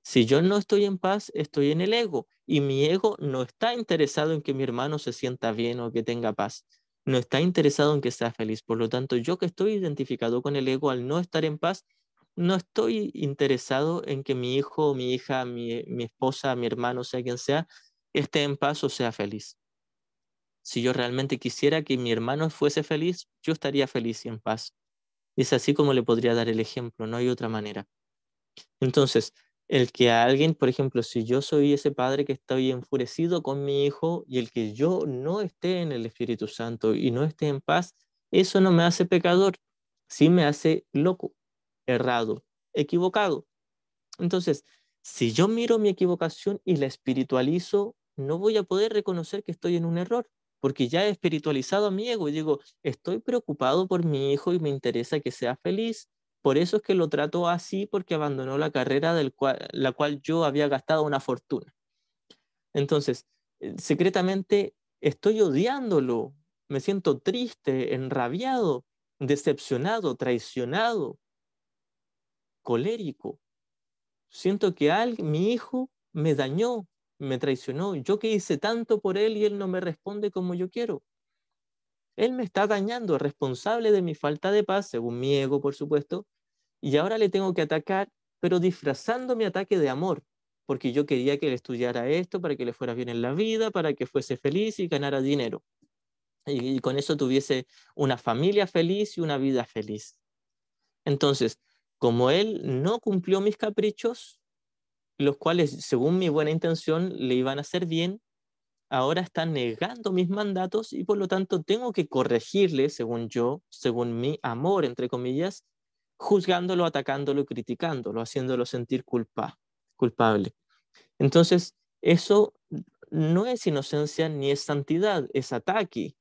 Si yo no estoy en paz, estoy en el ego y mi ego no está interesado en que mi hermano se sienta bien o que tenga paz. No está interesado en que sea feliz. Por lo tanto, yo que estoy identificado con el ego al no estar en paz, no estoy interesado en que mi hijo, mi hija, mi esposa, mi hermano, sea quien sea, esté en paz o sea feliz. Si yo realmente quisiera que mi hermano fuese feliz, yo estaría feliz y en paz. Es así como le podría dar el ejemplo, no hay otra manera. Entonces, el que a alguien, por ejemplo, si yo soy ese padre que estoy enfurecido con mi hijo y el que yo no esté en el Espíritu Santo y no esté en paz, eso no me hace pecador, sí me hace loco, errado, equivocado. Entonces, si yo miro mi equivocación y la espiritualizo, no voy a poder reconocer que estoy en un error, porque ya he espiritualizado a mi ego y digo, estoy preocupado por mi hijo y me interesa que sea feliz. Por eso es que lo trato así, porque abandonó la carrera la cual yo había gastado una fortuna. Entonces, secretamente estoy odiándolo, me siento triste, enrabiado, decepcionado, traicionado, colérico. Siento que mi hijo me dañó, me traicionó. Yo que hice tanto por él y él no me responde como yo quiero. Él me está dañando, es responsable de mi falta de paz, según mi ego, por supuesto, y ahora le tengo que atacar, pero disfrazando mi ataque de amor, porque yo quería que él estudiara esto para que le fuera bien en la vida, para que fuese feliz y ganara dinero. Y con eso tuviese una familia feliz y una vida feliz. Entonces, como él no cumplió mis caprichos, los cuales, según mi buena intención, le iban a hacer bien, ahora está negando mis mandatos y por lo tanto tengo que corregirle, según yo, según mi amor, entre comillas, juzgándolo, atacándolo, criticándolo, haciéndolo sentir culpable. Entonces, eso no es inocencia ni es santidad, es ataque.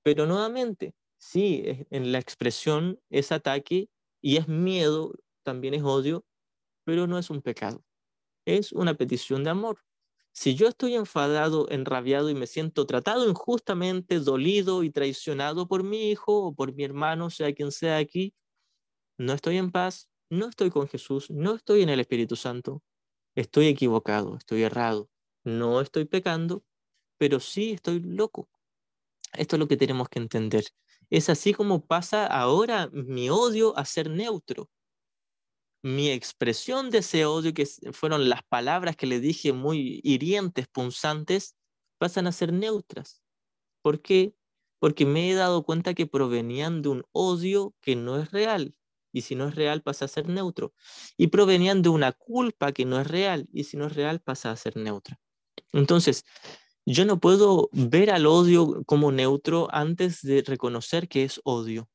Pero nuevamente, sí, en la expresión es ataque y es miedo, también es odio, pero no es un pecado. Es una petición de amor. Si yo estoy enfadado, enrabiado y me siento tratado injustamente, dolido y traicionado por mi hijo o por mi hermano, sea quien sea aquí, no estoy en paz, no estoy con Jesús, no estoy en el Espíritu Santo, estoy equivocado, estoy errado, no estoy pecando, pero sí estoy loco. Esto es lo que tenemos que entender. Es así como pasa ahora mi odio a ser neutro. Mi expresión de ese odio, que fueron las palabras que le dije muy hirientes, punzantes, pasan a ser neutras. ¿Por qué? Porque me he dado cuenta que provenían de un odio que no es real. Y si no es real, pasa a ser neutro. Y provenían de una culpa que no es real. Y si no es real, pasa a ser neutra. Entonces, yo no puedo ver al odio como neutro antes de reconocer que es odio.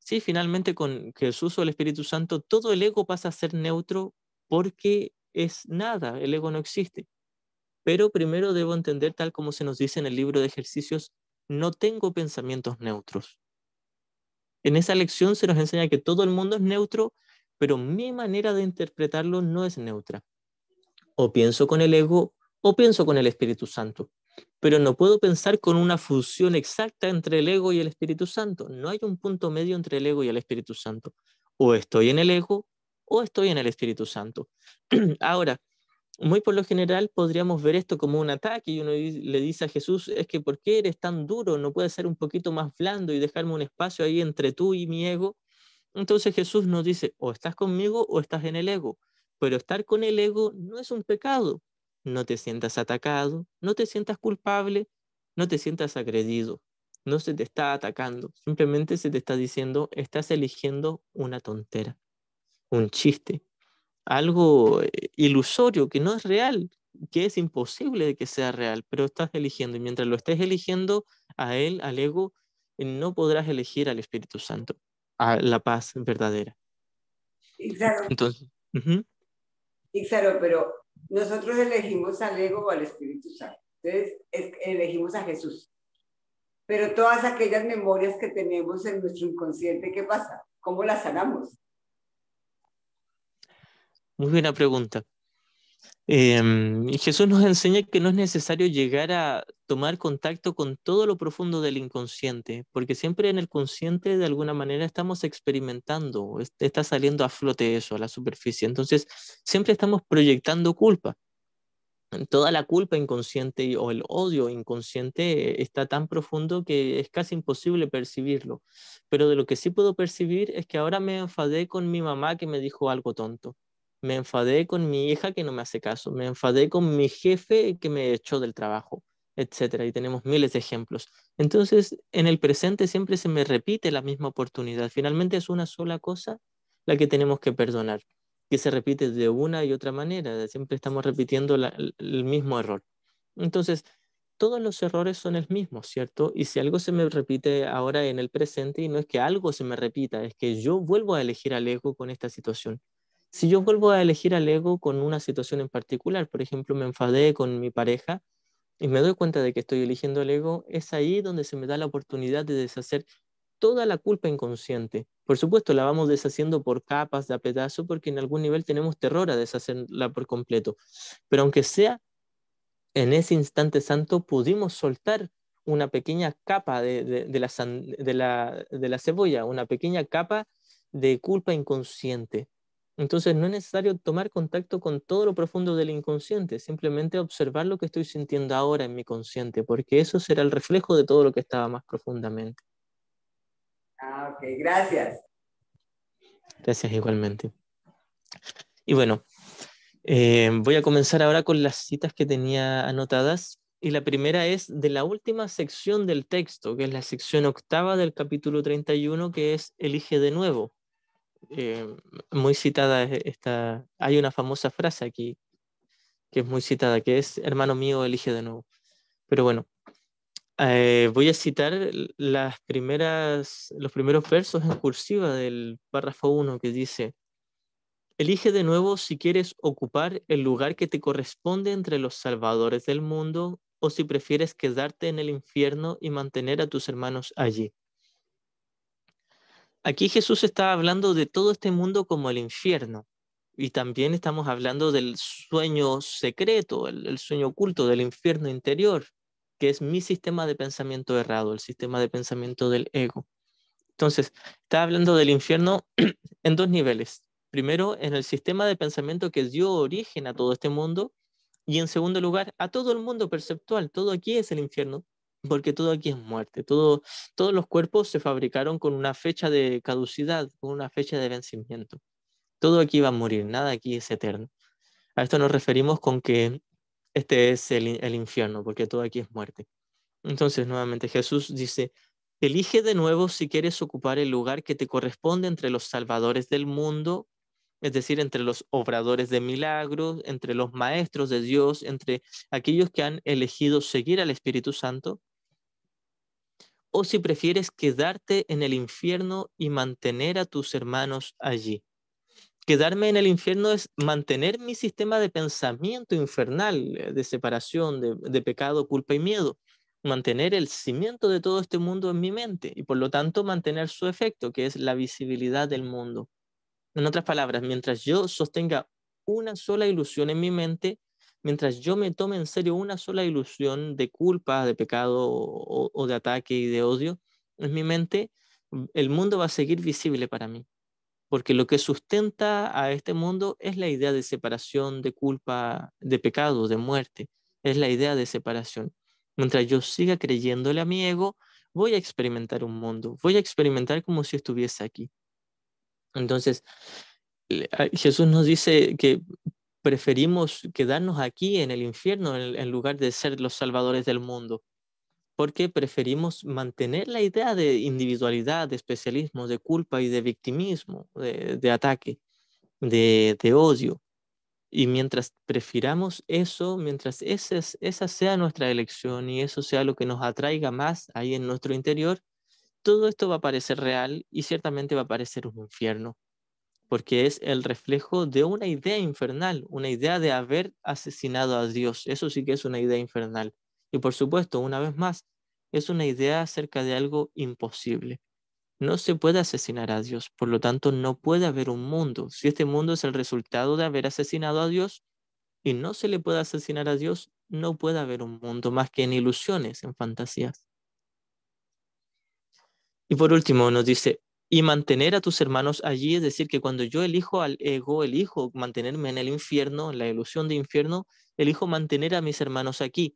Sí, finalmente con Jesús o el Espíritu Santo, todo el ego pasa a ser neutro porque es nada, el ego no existe. Pero primero debo entender, tal como se nos dice en el libro de ejercicios, no tengo pensamientos neutros. En esa lección se nos enseña que todo el mundo es neutro, pero mi manera de interpretarlo no es neutra. O pienso con el ego o pienso con el Espíritu Santo. Pero no puedo pensar con una fusión exacta entre el ego y el Espíritu Santo. No hay un punto medio entre el ego y el Espíritu Santo. O estoy en el ego o estoy en el Espíritu Santo. Ahora, muy por lo general podríamos ver esto como un ataque y uno le dice a Jesús, es que ¿por qué eres tan duro? ¿No puedes ser un poquito más blando y dejarme un espacio ahí entre tú y mi ego? Entonces Jesús nos dice, o estás conmigo o estás en el ego, pero estar con el ego no es un pecado. No te sientas atacado, no te sientas culpable, no te sientas agredido, no se te está atacando, simplemente se te está diciendo, estás eligiendo una tontera, un chiste, algo ilusorio que no es real, que es imposible de que sea real, pero estás eligiendo y mientras lo estés eligiendo a él, al ego, no podrás elegir al Espíritu Santo, a la paz verdadera. Y claro, Entonces, ujú. y claro, pero nosotros elegimos al ego o al Espíritu Santo. Entonces, elegimos a Jesús. Pero todas aquellas memorias que tenemos en nuestro inconsciente, ¿qué pasa? ¿Cómo las sanamos? Muy buena pregunta. Y Jesús nos enseña que no es necesario llegar a tomar contacto con todo lo profundo del inconsciente, porque siempre en el consciente de alguna manera estamos experimentando, está saliendo a flote eso, a la superficie. Entonces, siempre estamos proyectando culpa. Toda la culpa inconsciente o el odio inconsciente está tan profundo que es casi imposible percibirlo. Pero de lo que sí puedo percibir es que ahora me enfadé con mi mamá que me dijo algo tonto. Me enfadé con mi hija que no me hace caso. Me enfadé con mi jefe que me echó del trabajo, etcétera. Y tenemos miles de ejemplos. Entonces, en el presente siempre se me repite la misma oportunidad. Finalmente es una sola cosa la que tenemos que perdonar, que se repite de una y otra manera, siempre estamos repitiendo el mismo error. Entonces, todos los errores son el mismo, ¿cierto? Y si algo se me repite ahora en el presente, y no es que algo se me repita, es que yo vuelvo a elegir al ego con esta situación. Si yo vuelvo a elegir al ego con una situación en particular, por ejemplo, me enfadé con mi pareja y me doy cuenta de que estoy eligiendo el ego, es ahí donde se me da la oportunidad de deshacer toda la culpa inconsciente. Por supuesto, la vamos deshaciendo por capas, de a pedazo, porque en algún nivel tenemos terror a deshacerla por completo. Pero aunque sea en ese instante santo, pudimos soltar una pequeña capa de la cebolla, una pequeña capa de culpa inconsciente. Entonces no es necesario tomar contacto con todo lo profundo del inconsciente, simplemente observar lo que estoy sintiendo ahora en mi consciente, porque eso será el reflejo de todo lo que estaba más profundamente. Ah, ok, gracias. Gracias igualmente. Y bueno, voy a comenzar ahora con las citas que tenía anotadas. Y la primera es de la última sección del texto, que es la sección octava del capítulo 31, que es Elige de nuevo. Eh, Muy citada esta. Hay una famosa frase aquí que es muy citada, que es, hermano mío, elige de nuevo. Pero bueno, voy a citar los primeros versos en cursiva del párrafo 1 que dice: elige de nuevo si quieres ocupar el lugar que te corresponde entre los salvadores del mundo o si prefieres quedarte en el infierno y mantener a tus hermanos allí. Aquí Jesús está hablando de todo este mundo como el infierno y también estamos hablando del sueño secreto, el sueño oculto del infierno interior, que es mi sistema de pensamiento errado, el sistema de pensamiento del ego. Entonces, está hablando del infierno en dos niveles. Primero, en el sistema de pensamiento que dio origen a todo este mundo, y en segundo lugar, a todo el mundo perceptual. Todo aquí es el infierno, porque todo aquí es muerte. Todos los cuerpos se fabricaron con una fecha de caducidad, con una fecha de vencimiento. Todo aquí va a morir, nada aquí es eterno. A esto nos referimos con que este es el infierno, porque todo aquí es muerte. Entonces, nuevamente, Jesús dice, elige de nuevo si quieres ocupar el lugar que te corresponde entre los salvadores del mundo, es decir, entre los obradores de milagros, entre los maestros de Dios, entre aquellos que han elegido seguir al Espíritu Santo, o si prefieres quedarte en el infierno y mantener a tus hermanos allí. Quedarme en el infierno es mantener mi sistema de pensamiento infernal, de separación, de pecado, culpa y miedo. Mantener el cimiento de todo este mundo en mi mente y por lo tanto mantener su efecto, que es la visibilidad del mundo. En otras palabras, mientras yo sostenga una sola ilusión en mi mente, mientras yo me tome en serio una sola ilusión de culpa, de pecado o de ataque y de odio en mi mente, el mundo va a seguir visible para mí porque lo que sustenta a este mundo es la idea de separación, de culpa, de pecado, de muerte. Es la idea de separación. Mientras yo siga creyéndole a mi ego, voy a experimentar un mundo, voy a experimentar como si estuviese aquí. Entonces, Jesús nos dice que preferimos quedarnos aquí en el infierno en lugar de ser los salvadores del mundo porque preferimos mantener la idea de individualidad, de especialismo, de culpa y de victimismo, de ataque, de odio. Y mientras prefiramos eso, mientras esa sea nuestra elección y eso sea lo que nos atraiga más ahí en nuestro interior, todo esto va a parecer real y ciertamente va a parecer un infierno, porque es el reflejo de una idea infernal, una idea de haber asesinado a Dios. Eso sí que es una idea infernal. Y por supuesto, una vez más, es una idea acerca de algo imposible. No se puede asesinar a Dios, por lo tanto no puede haber un mundo. Si este mundo es el resultado de haber asesinado a Dios y no se le puede asesinar a Dios, no puede haber un mundo más que en ilusiones, en fantasías. Y por último nos dice, y mantener a tus hermanos allí, es decir, que cuando yo elijo al ego, elijo mantenerme en el infierno, en la ilusión de infierno, elijo mantener a mis hermanos aquí.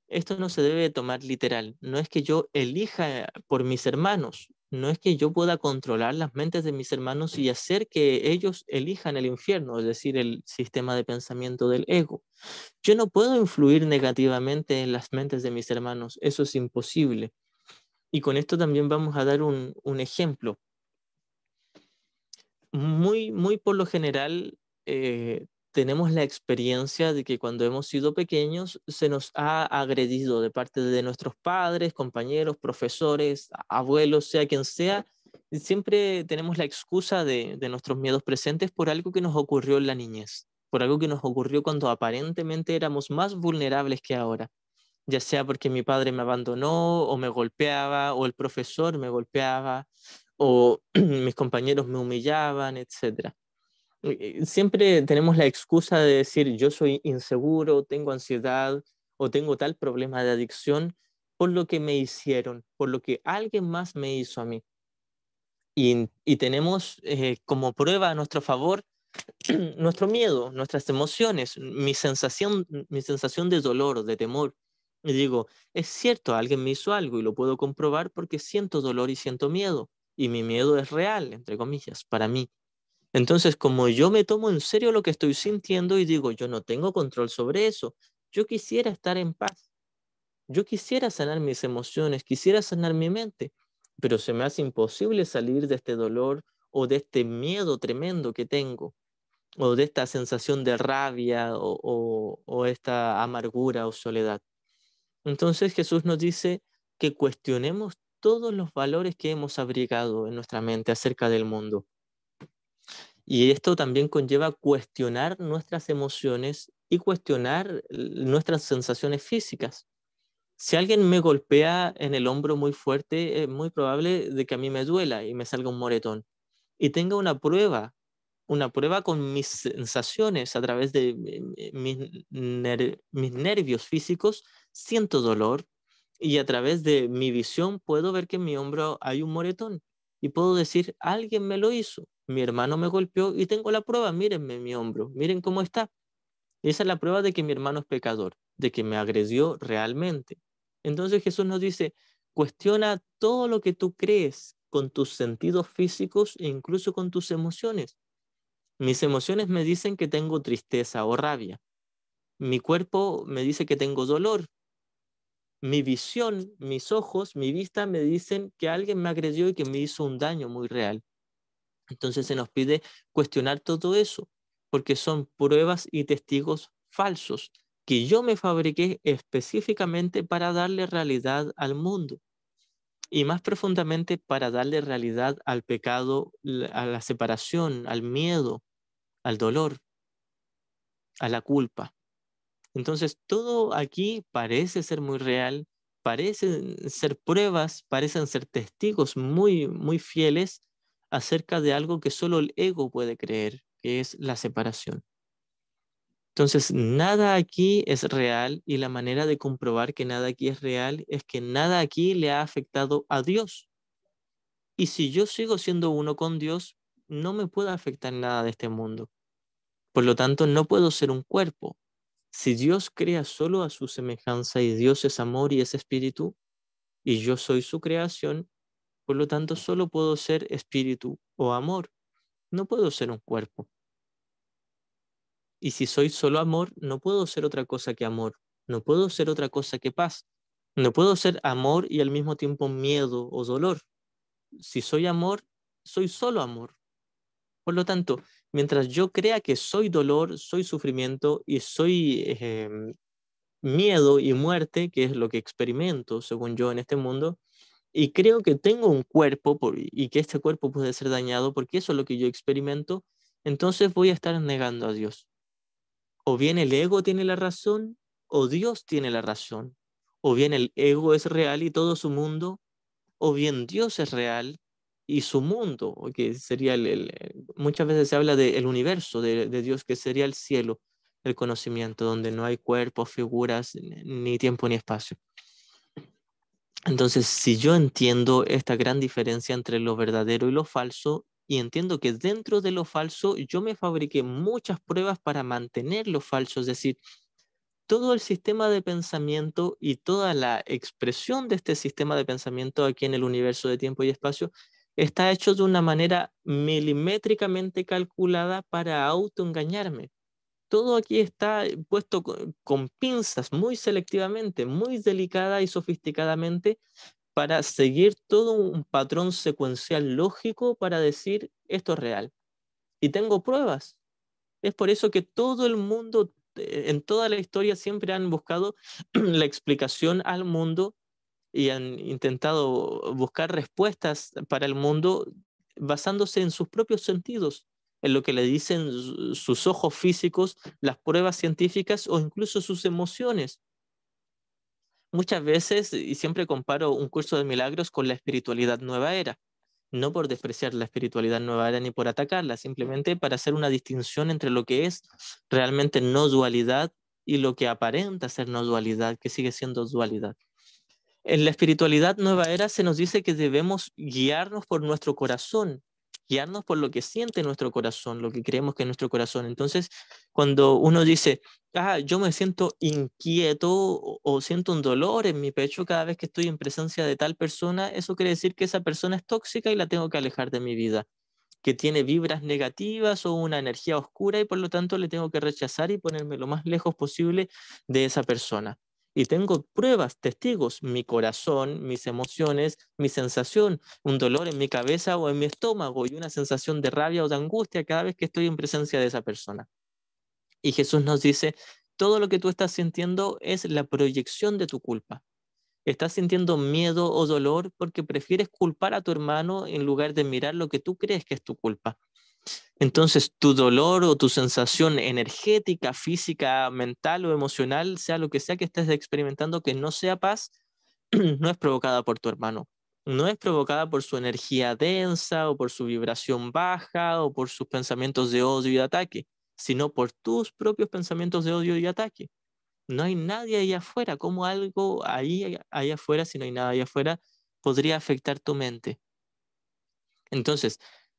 Esto no se debe tomar literal. No es que yo elija por mis hermanos, no es que yo pueda controlar las mentes de mis hermanos y hacer que ellos elijan el infierno, es decir, el sistema de pensamiento del ego. Yo no puedo influir negativamente en las mentes de mis hermanos, eso es imposible. Y con esto también vamos a dar un ejemplo. Muy por lo general, tenemos la experiencia de que cuando hemos sido pequeños se nos ha agredido de parte de nuestros padres, compañeros, profesores, abuelos, sea quien sea. Y siempre tenemos la excusa de nuestros miedos presentes por algo que nos ocurrió en la niñez, por algo que nos ocurrió cuando aparentemente éramos más vulnerables que ahora, ya sea porque mi padre me abandonó o me golpeaba o el profesor me golpeaba o mis compañeros me humillaban, etcétera. Siempre tenemos la excusa de decir yo soy inseguro, tengo ansiedad o tengo tal problema de adicción por lo que me hicieron, por lo que alguien más me hizo a mí. Y tenemos como prueba a nuestro favor nuestro miedo, nuestras emociones, mi sensación de dolor, de temor. Y digo, es cierto, alguien me hizo algo y lo puedo comprobar porque siento dolor y siento miedo. Y mi miedo es real, entre comillas, para mí. Entonces, como yo me tomo en serio lo que estoy sintiendo y digo, yo no tengo control sobre eso, yo quisiera estar en paz, yo quisiera sanar mis emociones, quisiera sanar mi mente, pero se me hace imposible salir de este dolor o de este miedo tremendo que tengo o de esta sensación de rabia o esta amargura o soledad. Entonces Jesús nos dice que cuestionemos todos los valores que hemos abrigado en nuestra mente acerca del mundo. Y esto también conlleva cuestionar nuestras emociones y cuestionar nuestras sensaciones físicas. Si alguien me golpea en el hombro muy fuerte, es muy probable de que a mí me duela y me salga un moretón. Y tenga una prueba con mis sensaciones a través de mis nervios físicos, siento dolor y a través de mi visión puedo ver que en mi hombro hay un moretón y puedo decir, alguien me lo hizo, mi hermano me golpeó y tengo la prueba, mírenme mi hombro, miren cómo está. Y esa es la prueba de que mi hermano es pecador, de que me agredió realmente. Entonces Jesús nos dice, cuestiona todo lo que tú crees con tus sentidos físicos e incluso con tus emociones. Mis emociones me dicen que tengo tristeza o rabia. Mi cuerpo me dice que tengo dolor. Mi visión, mis ojos, mi vista me dicen que alguien me agredió y que me hizo un daño muy real. Entonces se nos pide cuestionar todo eso, porque son pruebas y testigos falsos que yo me fabriqué específicamente para darle realidad al mundo y más profundamente para darle realidad al pecado, a la separación, al miedo, al dolor, a la culpa. Entonces, todo aquí parece ser muy real, parecen ser pruebas, parecen ser testigos muy fieles acerca de algo que solo el ego puede creer, que es la separación. Entonces, nada aquí es real y la manera de comprobar que nada aquí es real es que nada aquí le ha afectado a Dios. Y si yo sigo siendo uno con Dios, no me puede afectar nada de este mundo. Por lo tanto, no puedo ser un cuerpo. Si Dios crea solo a su semejanza y Dios es amor y es espíritu, y yo soy su creación, por lo tanto solo puedo ser espíritu o amor, no puedo ser un cuerpo. Y si soy solo amor, no puedo ser otra cosa que amor, no puedo ser otra cosa que paz, no puedo ser amor y al mismo tiempo miedo o dolor. Si soy amor, soy solo amor. Por lo tanto, mientras yo crea que soy dolor, soy sufrimiento y soy miedo y muerte, que es lo que experimento, según yo, en este mundo, y creo que tengo un cuerpo y que este cuerpo puede ser dañado porque eso es lo que yo experimento, entonces voy a estar negando a Dios. O bien el ego tiene la razón, o Dios tiene la razón. O bien el ego es real y todo su mundo, o bien Dios es real y su mundo, o que sería muchas veces se habla del universo, de Dios, que sería el cielo, el conocimiento, donde no hay cuerpos, figuras, ni tiempo ni espacio. Entonces, si yo entiendo esta gran diferencia entre lo verdadero y lo falso, y entiendo que dentro de lo falso yo me fabriqué muchas pruebas para mantener lo falso, es decir, todo el sistema de pensamiento y toda la expresión de este sistema de pensamiento aquí en el universo de tiempo y espacio está hecho de una manera milimétricamente calculada para autoengañarme. Todo aquí está puesto con pinzas muy selectivamente, muy delicada y sofisticadamente para seguir todo un patrón secuencial lógico para decir esto es real. Y tengo pruebas. Es por eso que todo el mundo, en toda la historia, siempre han buscado la explicación al mundo y han intentado buscar respuestas para el mundo basándose en sus propios sentidos, en lo que le dicen sus ojos físicos, las pruebas científicas o incluso sus emociones. Muchas veces, y siempre comparo un curso de milagros con la espiritualidad nueva era, no por despreciar la espiritualidad nueva era ni por atacarla, simplemente para hacer una distinción entre lo que es realmente no dualidad y lo que aparenta ser no dualidad, que sigue siendo dualidad. En la espiritualidad nueva era se nos dice que debemos guiarnos por nuestro corazón, guiarnos por lo que siente nuestro corazón, lo que creemos que es nuestro corazón. Entonces, cuando uno dice, yo me siento inquieto o siento un dolor en mi pecho cada vez que estoy en presencia de tal persona, eso quiere decir que esa persona es tóxica y la tengo que alejar de mi vida, que tiene vibras negativas o una energía oscura y por lo tanto le tengo que rechazar y ponerme lo más lejos posible de esa persona. Y tengo pruebas, testigos, mi corazón, mis emociones, mi sensación, un dolor en mi cabeza o en mi estómago y una sensación de rabia o de angustia cada vez que estoy en presencia de esa persona. Y Jesús nos dice, todo lo que tú estás sintiendo es la proyección de tu culpa. Estás sintiendo miedo o dolor porque prefieres culpar a tu hermano en lugar de mirar lo que tú crees que es tu culpa. Entonces, tu dolor o tu sensación energética, física, mental o emocional, sea lo que sea que estés experimentando que no sea paz, no es provocada por tu hermano. No es provocada por su energía densa o por su vibración baja o por sus pensamientos de odio y ataque, sino por tus propios pensamientos de odio y ataque. No hay nadie ahí afuera. ¿Cómo algo ahí afuera, si no hay nada ahí afuera, podría afectar tu mente? Entonces,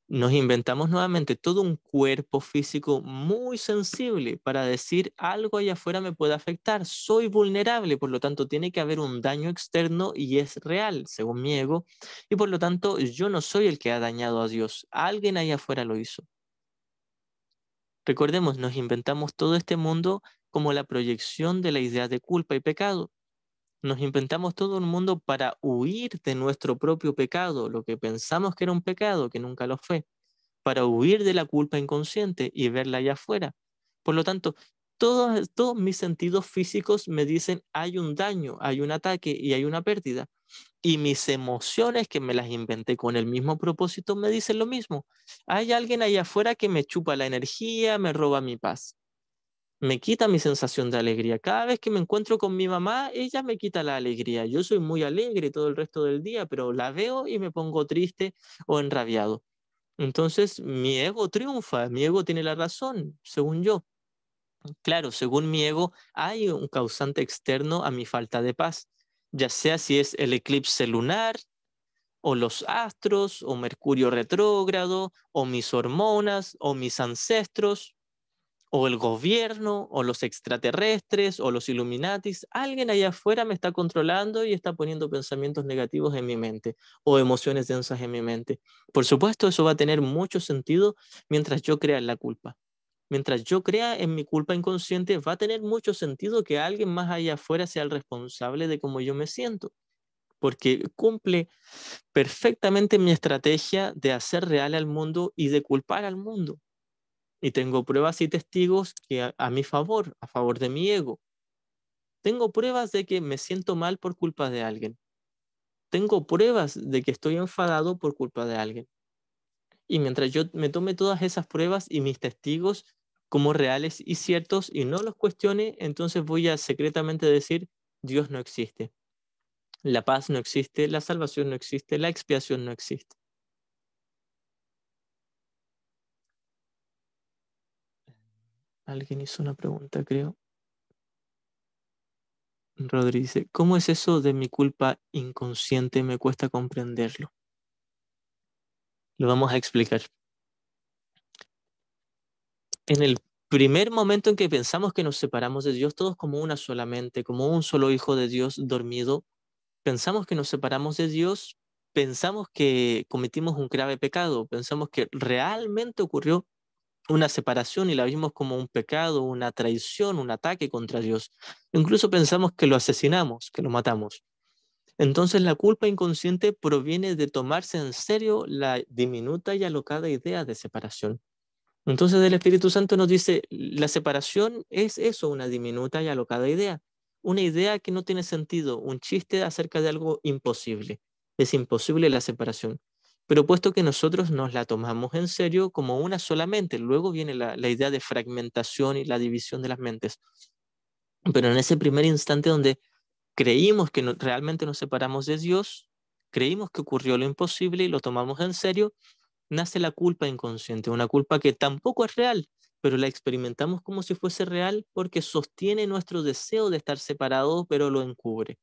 nos inventamos nuevamente todo un cuerpo físico muy sensible para decir algo allá afuera me puede afectar. Soy vulnerable, por lo tanto tiene que haber un daño externo y es real, según mi ego. Y por lo tanto yo no soy el que ha dañado a Dios. Alguien allá afuera lo hizo. Recordemos, nos inventamos todo este mundo como la proyección de la idea de culpa y pecado. Nos inventamos todo un mundo para huir de nuestro propio pecado, lo que pensamos que era un pecado, que nunca lo fue, para huir de la culpa inconsciente y verla allá afuera. Por lo tanto, todos mis sentidos físicos me dicen hay un daño, hay un ataque y hay una pérdida. Y mis emociones, que me las inventé con el mismo propósito, me dicen lo mismo. Hay alguien allá afuera que me chupa la energía, me roba mi paz, me quita mi sensación de alegría. Cada vez que me encuentro con mi mamá, ella me quita la alegría. Yo soy muy alegre todo el resto del día, pero la veo y me pongo triste o enrabiado. Entonces, mi ego triunfa, mi ego tiene la razón, según yo. Claro, según mi ego, hay un causante externo a mi falta de paz, ya sea si es el eclipse lunar, o los astros, o Mercurio retrógrado, o mis hormonas, o mis ancestros, o el gobierno, o los extraterrestres, o los Illuminatis. Alguien allá afuera me está controlando y está poniendo pensamientos negativos en mi mente, o emociones densas en mi mente. Por supuesto, eso va a tener mucho sentido mientras yo crea en la culpa. Mientras yo crea en mi culpa inconsciente, va a tener mucho sentido que alguien más allá afuera sea el responsable de cómo yo me siento, porque cumple perfectamente mi estrategia de hacer real al mundo y de culpar al mundo. Y tengo pruebas y testigos que a mi favor, a favor de mi ego. Tengo pruebas de que me siento mal por culpa de alguien. Tengo pruebas de que estoy enfadado por culpa de alguien. Y mientras yo me tome todas esas pruebas y mis testigos como reales y ciertos y no los cuestione, entonces voy a secretamente decir, Dios no existe, la paz no existe, la salvación no existe, la expiación no existe. Alguien hizo una pregunta, creo. Rodri dice, ¿cómo es eso de mi culpa inconsciente? Me cuesta comprenderlo. Lo vamos a explicar. En el primer momento en que pensamos que nos separamos de Dios, todos como una sola mente, como un solo hijo de Dios dormido, pensamos que nos separamos de Dios, pensamos que cometimos un grave pecado, pensamos que realmente ocurrió una separación y la vimos como un pecado, una traición, un ataque contra Dios. Incluso pensamos que lo asesinamos, que lo matamos. Entonces la culpa inconsciente proviene de tomarse en serio la diminuta y alocada idea de separación. Entonces el Espíritu Santo nos dice, la separación es eso, una diminuta y alocada idea. Una idea que no tiene sentido, un chiste acerca de algo imposible. Es imposible la separación. Pero puesto que nosotros nos la tomamos en serio como una sola mente, luego viene la idea de fragmentación y la división de las mentes. Pero en ese primer instante donde creímos que realmente nos separamos de Dios, creímos que ocurrió lo imposible y lo tomamos en serio, nace la culpa inconsciente, una culpa que tampoco es real, pero la experimentamos como si fuese real porque sostiene nuestro deseo de estar separados, pero lo encubre.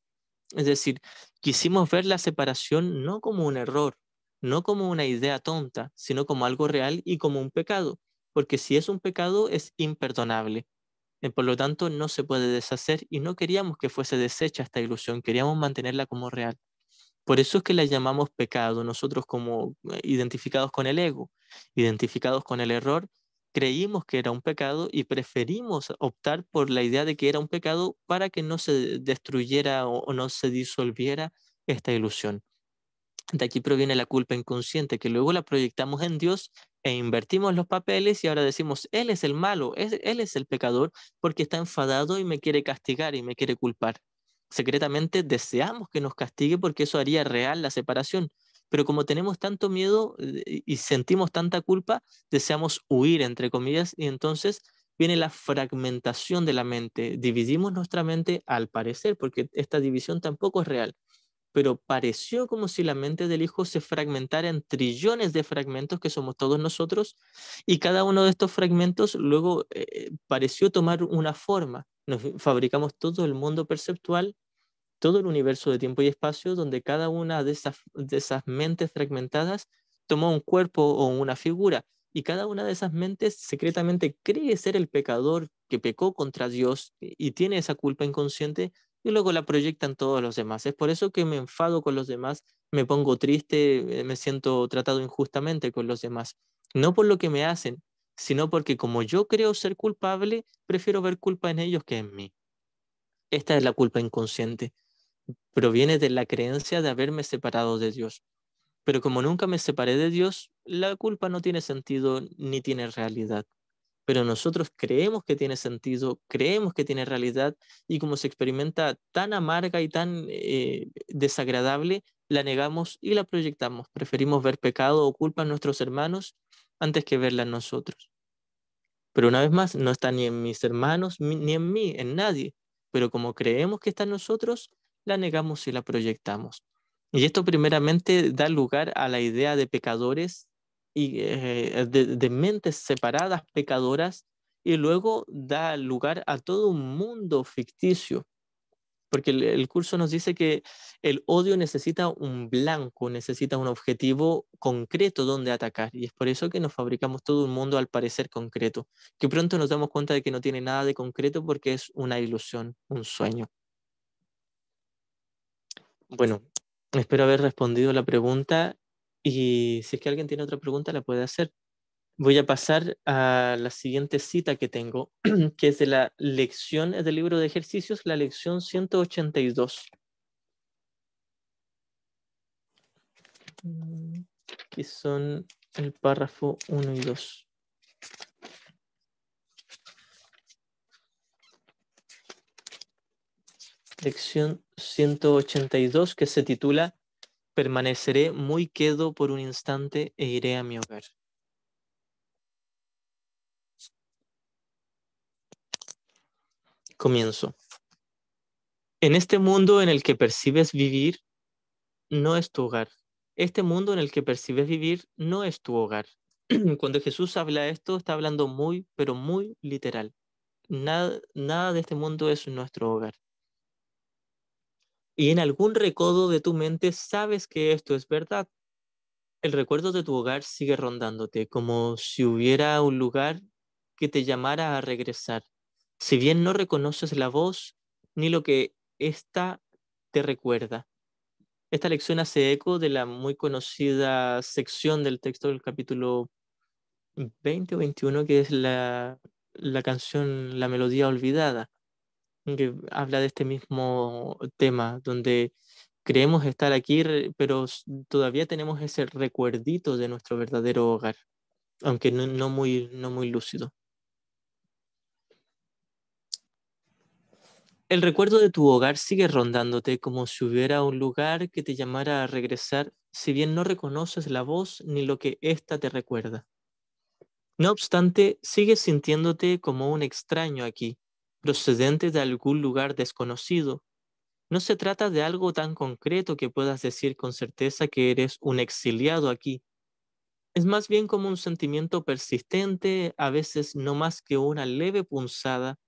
Es decir, quisimos ver la separación no como un error, no como una idea tonta, sino como algo real y como un pecado, porque si es un pecado es imperdonable. Por lo tanto, no se puede deshacer y no queríamos que fuese deshecha esta ilusión, queríamos mantenerla como real. Por eso es que la llamamos pecado, nosotros como identificados con el ego, identificados con el error, creímos que era un pecado y preferimos optar por la idea de que era un pecado para que no se destruyera o no se disolviera esta ilusión. De aquí proviene la culpa inconsciente, que luego la proyectamos en Dios e invertimos los papeles y ahora decimos, Él es el malo, Él es el pecador porque está enfadado y me quiere castigar y me quiere culpar. Secretamente deseamos que nos castigue porque eso haría real la separación, pero como tenemos tanto miedo y sentimos tanta culpa, deseamos huir, entre comillas, y entonces viene la fragmentación de la mente. Dividimos nuestra mente al parecer, porque esta división tampoco es real, pero pareció como si la mente del Hijo se fragmentara en trillones de fragmentos que somos todos nosotros, y cada uno de estos fragmentos luego pareció tomar una forma. Nos fabricamos todo el mundo perceptual, todo el universo de tiempo y espacio, donde cada una de esas mentes fragmentadas tomó un cuerpo o una figura, y cada una de esas mentes secretamente cree ser el pecador que pecó contra Dios y tiene esa culpa inconsciente y luego la proyectan todos los demás. Es por eso que me enfado con los demás, me pongo triste, me siento tratado injustamente con los demás. No por lo que me hacen, sino porque como yo creo ser culpable, prefiero ver culpa en ellos que en mí. Esta es la culpa inconsciente, proviene de la creencia de haberme separado de Dios. Pero como nunca me separé de Dios, la culpa no tiene sentido ni tiene realidad. Pero nosotros creemos que tiene sentido, creemos que tiene realidad, y como se experimenta tan amarga y tan desagradable, la negamos y la proyectamos. Preferimos ver pecado o culpa en nuestros hermanos antes que verla en nosotros. Pero una vez más, no está ni en mis hermanos ni en mí, en nadie. Pero como creemos que está en nosotros, la negamos y la proyectamos. Y esto primeramente da lugar a la idea de pecadores y de mentes separadas pecadoras, y luego da lugar a todo un mundo ficticio, porque el curso nos dice que el odio necesita un blanco, necesita un objetivo concreto donde atacar. Y es por eso que nos fabricamos todo un mundo al parecer concreto, que pronto nos damos cuenta de que no tiene nada de concreto porque es una ilusión, un sueño. Bueno, espero haber respondido la pregunta, y si es que alguien tiene otra pregunta la puede hacer. Voy a pasar a la siguiente cita que tengo, que es de la lección, es del libro de ejercicios, la lección 182. Que son el párrafo 1 y 2. Lección 182, que se titula Permaneceré muy quedo por un instante e iré a mi hogar. Comienzo. En este mundo en el que percibes vivir, no es tu hogar. Este mundo en el que percibes vivir no es tu hogar. Cuando Jesús habla esto, está hablando muy, pero muy literal. Nada de este mundo es nuestro hogar. y en algún recodo de tu mente sabes que esto es verdad. El recuerdo de tu hogar sigue rondándote, como si hubiera un lugar que te llamara a regresar. Si bien no reconoces la voz ni lo que ésta te recuerda. Esta lección hace eco de la muy conocida sección del texto del capítulo 20 o 21, que es la canción La Melodía Olvidada, que habla de este mismo tema, donde creemos estar aquí, pero todavía tenemos ese recuerdito de nuestro verdadero hogar, aunque no muy lúcido. El recuerdo de tu hogar sigue rondándote como si hubiera un lugar que te llamara a regresar, si bien no reconoces la voz ni lo que ésta te recuerda. No obstante, sigues sintiéndote como un extraño aquí, procedente de algún lugar desconocido. No se trata de algo tan concreto que puedas decir con certeza que eres un exiliado aquí. Es más bien como un sentimiento persistente, a veces no más que una leve punzada,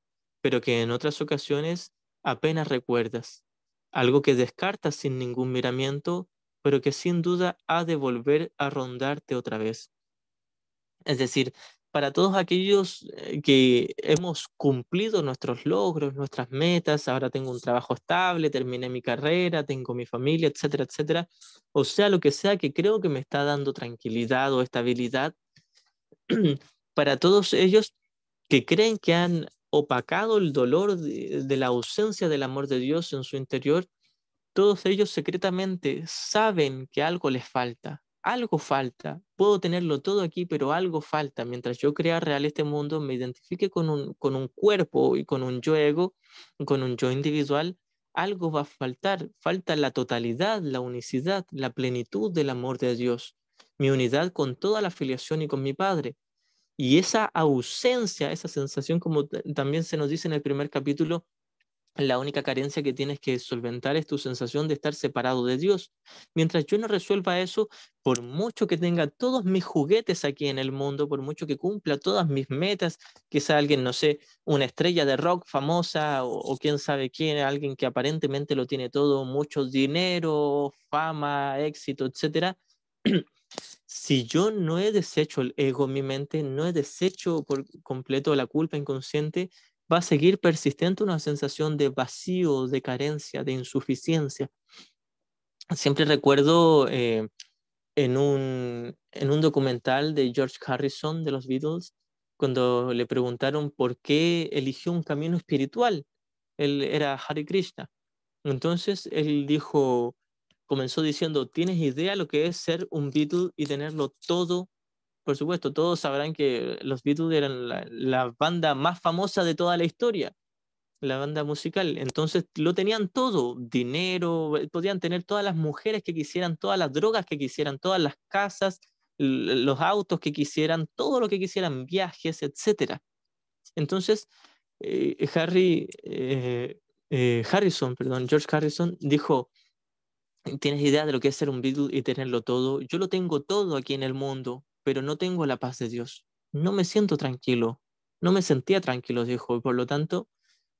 pero que en otras ocasiones apenas recuerdas. Algo que descartas sin ningún miramiento, pero que sin duda ha de volver a rondarte otra vez. Es decir, para todos aquellos que hemos cumplido nuestros logros, nuestras metas, ahora tengo un trabajo estable, terminé mi carrera, tengo mi familia, etcétera, etcétera, o sea, lo que sea que creo que me está dando tranquilidad o estabilidad, para todos ellos que creen que han opacado el dolor de la ausencia del amor de Dios en su interior, todos ellos secretamente saben que algo les falta, algo falta. Puedo tenerlo todo aquí, pero algo falta. Mientras yo crea real este mundo, me identifique con un cuerpo y con un yo ego, con un yo individual, algo va a faltar. Falta la totalidad, la unicidad, la plenitud del amor de Dios, mi unidad con toda la filiación y con mi Padre. Y esa ausencia, esa sensación, como también se nos dice en el primer capítulo, la única carencia que tienes que solventar es tu sensación de estar separado de Dios. Mientras yo no resuelva eso, por mucho que tenga todos mis juguetes aquí en el mundo, por mucho que cumpla todas mis metas, que sea alguien, no sé, una estrella de rock famosa o quién sabe quién, alguien que aparentemente lo tiene todo, mucho dinero, fama, éxito, etcétera. Si yo no he deshecho el ego en mi mente, no he deshecho por completo la culpa inconsciente, va a seguir persistente una sensación de vacío, de carencia, de insuficiencia. Siempre recuerdo en un documental de George Harrison de los Beatles, cuando le preguntaron por qué eligió un camino espiritual. Él era Hare Krishna. Entonces él dijo, comenzó diciendo, ¿tienes idea lo que es ser un Beatle y tenerlo todo? Por supuesto, todos sabrán que los Beatles eran la banda más famosa de toda la historia, la banda musical. Entonces lo tenían todo, dinero, podían tener todas las mujeres que quisieran, todas las drogas que quisieran, todas las casas, los autos que quisieran, todo lo que quisieran, viajes, etcétera. Entonces, Harrison, perdón, George Harrison dijo, ¿tienes idea de lo que es ser un Beatle y tenerlo todo? Yo lo tengo todo aquí en el mundo, pero no tengo la paz de Dios. No me siento tranquilo. No me sentía tranquilo, dijo. Y por lo tanto,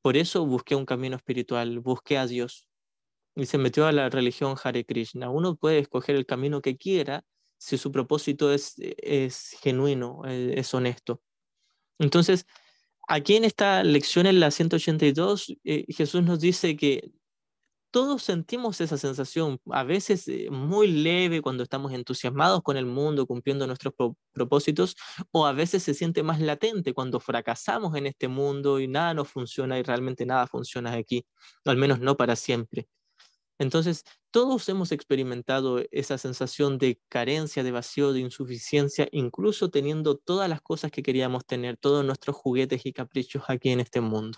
por eso busqué un camino espiritual, busqué a Dios. Y se metió a la religión Hare Krishna. Uno puede escoger el camino que quiera si su propósito es genuino, es honesto. Entonces, aquí en esta lección, en la 182, Jesús nos dice que todos sentimos esa sensación, a veces muy leve cuando estamos entusiasmados con el mundo, cumpliendo nuestros propósitos, o a veces se siente más latente cuando fracasamos en este mundo y nada nos funciona y realmente nada funciona aquí, al menos no para siempre. Entonces, todos hemos experimentado esa sensación de carencia, de vacío, de insuficiencia, incluso teniendo todas las cosas que queríamos tener, todos nuestros juguetes y caprichos aquí en este mundo.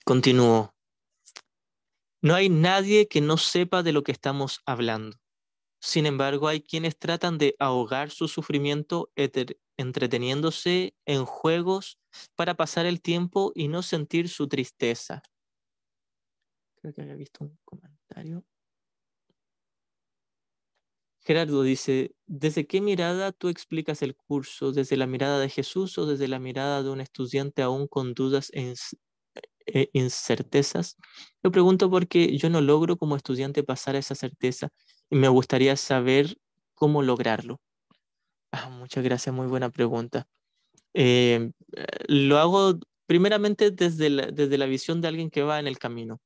Continúo. No hay nadie que no sepa de lo que estamos hablando. Sin embargo, hay quienes tratan de ahogar su sufrimiento entreteniéndose en juegos para pasar el tiempo y no sentir su tristeza. Creo que había visto un comentario. Gerardo dice, ¿desde qué mirada tú explicas el curso? ¿Desde la mirada de Jesús o desde la mirada de un estudiante aún con dudas incertezas. Lo pregunto porque yo no logro como estudiante pasar a esa certeza y me gustaría saber cómo lograrlo. Muchas gracias, muy buena pregunta. Lo hago primeramente desde la visión de alguien que va en el camino,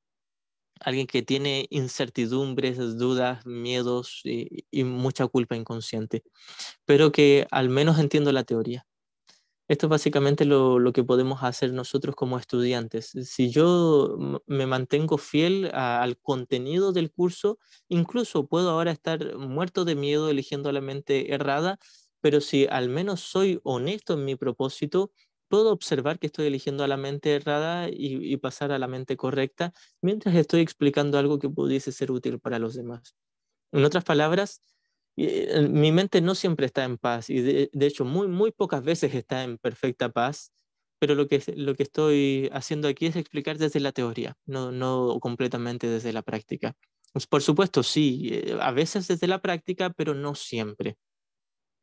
alguien que tiene incertidumbres, dudas, miedos y mucha culpa inconsciente, pero que al menos entiendo la teoría. Esto es básicamente lo que podemos hacer nosotros como estudiantes. Si yo me mantengo fiel al contenido del curso, incluso puedo ahora estar muerto de miedo eligiendo la mente errada, pero si al menos soy honesto en mi propósito, puedo observar que estoy eligiendo a la mente errada y pasar a la mente correcta mientras estoy explicando algo que pudiese ser útil para los demás. En otras palabras, mi mente no siempre está en paz y de hecho muy pocas veces está en perfecta paz, pero lo que estoy haciendo aquí es explicar desde la teoría, no completamente desde la práctica. Pues, por supuesto, sí, a veces desde la práctica, pero no siempre.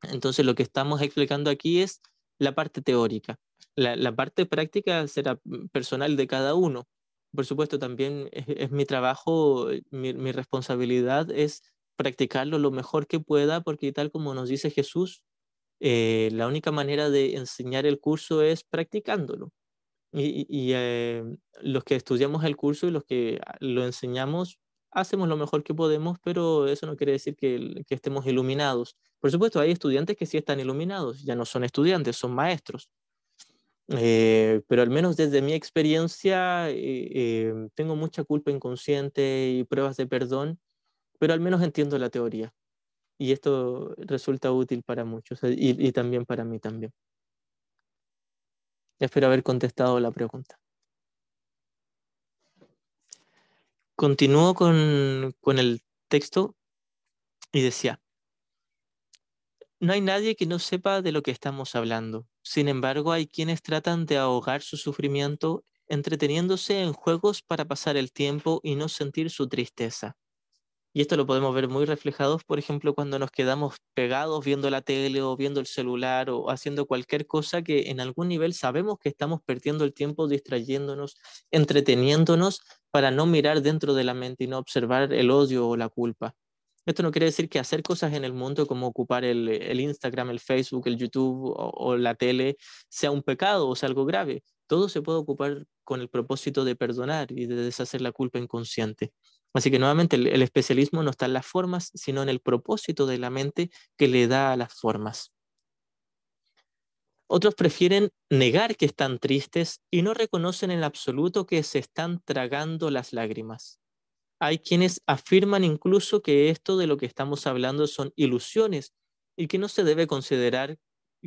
Entonces lo que estamos explicando aquí es la parte teórica. La parte práctica será personal de cada uno. Por supuesto, también es mi trabajo, mi responsabilidad es practicarlo lo mejor que pueda, porque tal como nos dice Jesús, la única manera de enseñar el curso es practicándolo. Y los que estudiamos el curso y los que lo enseñamos, hacemos lo mejor que podemos, pero eso no quiere decir que estemos iluminados. Por supuesto, hay estudiantes que sí están iluminados, ya no son estudiantes, son maestros. Pero al menos desde mi experiencia, tengo mucha culpa inconsciente y pruebas de perdón, pero al menos entiendo la teoría. Y esto resulta útil para muchos y también para mí también. Espero haber contestado la pregunta. Continúo con el texto y decía, no hay nadie que no sepa de lo que estamos hablando. Sin embargo, hay quienes tratan de ahogar su sufrimiento entreteniéndose en juegos para pasar el tiempo y no sentir su tristeza. Y esto lo podemos ver muy reflejados, por ejemplo, cuando nos quedamos pegados viendo la tele o viendo el celular o haciendo cualquier cosa que en algún nivel sabemos que estamos perdiendo el tiempo distrayéndonos, entreteniéndonos para no mirar dentro de la mente y no observar el odio o la culpa. Esto no quiere decir que hacer cosas en el mundo como ocupar el Instagram, el Facebook, el YouTube o la tele sea un pecado o sea algo grave. Todo se puede ocupar con el propósito de perdonar y de deshacer la culpa inconsciente. Así que nuevamente el especialismo no está en las formas, sino en el propósito de la mente que le da a las formas. Otros prefieren negar que están tristes y no reconocen en absoluto que se están tragando las lágrimas. Hay quienes afirman incluso que esto de lo que estamos hablando son ilusiones y que no se debe considerar,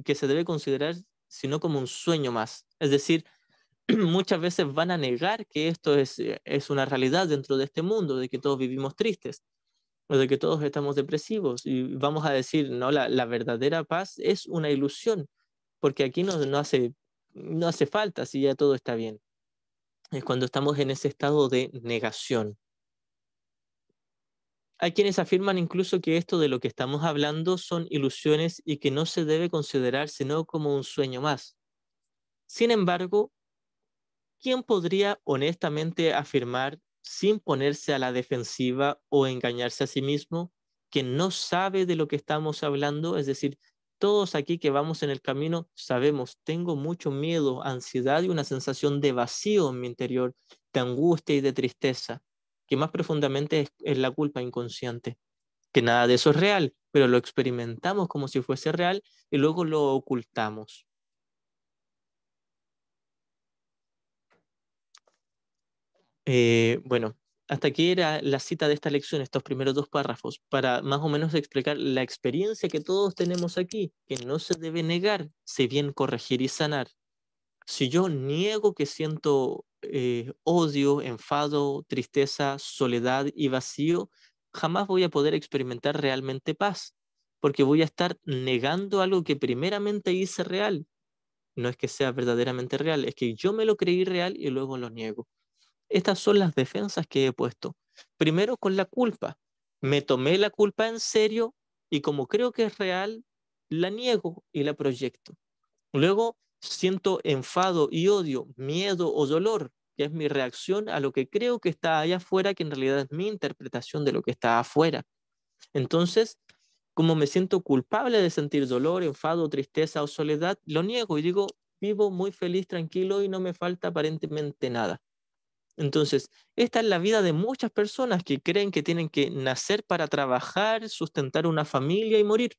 que se debe considerar sino como un sueño más. Es decir, muchas veces van a negar que esto es una realidad dentro de este mundo, de que todos vivimos tristes o de que todos estamos depresivos y vamos a decir, no, la verdadera paz es una ilusión, porque aquí no hace falta si ya todo está bien. Es cuando estamos en ese estado de negación. Hay quienes afirman incluso que esto de lo que estamos hablando son ilusiones y que no se debe considerar sino como un sueño más. Sin embargo, ¿quién podría honestamente afirmar, sin ponerse a la defensiva o engañarse a sí mismo, que no sabe de lo que estamos hablando? Es decir, todos aquí que vamos en el camino sabemos, tengo mucho miedo, ansiedad y una sensación de vacío en mi interior, de angustia y de tristeza, que más profundamente es la culpa inconsciente, que nada de eso es real, pero lo experimentamos como si fuese real y luego lo ocultamos. Bueno, hasta aquí era la cita de esta lección, estos primeros dos párrafos, para más o menos explicar la experiencia que todos tenemos aquí, que no se debe negar, se bien corregir y sanar. Si yo niego que siento odio, enfado, tristeza, soledad y vacío, jamás voy a poder experimentar realmente paz, porque voy a estar negando algo que primeramente hice real. No es que sea verdaderamente real, es que yo me lo creí real y luego lo niego. Estas son las defensas que he puesto. Primero con la culpa. Me tomé la culpa en serio y como creo que es real, la niego y la proyecto. Luego siento enfado y odio, miedo o dolor, que es mi reacción a lo que creo que está allá afuera, que en realidad es mi interpretación de lo que está afuera. Entonces, como me siento culpable de sentir dolor, enfado, tristeza o soledad, lo niego y digo, vivo muy feliz, tranquilo y no me falta aparentemente nada. Entonces, esta es la vida de muchas personas que creen que tienen que nacer para trabajar, sustentar una familia y morir.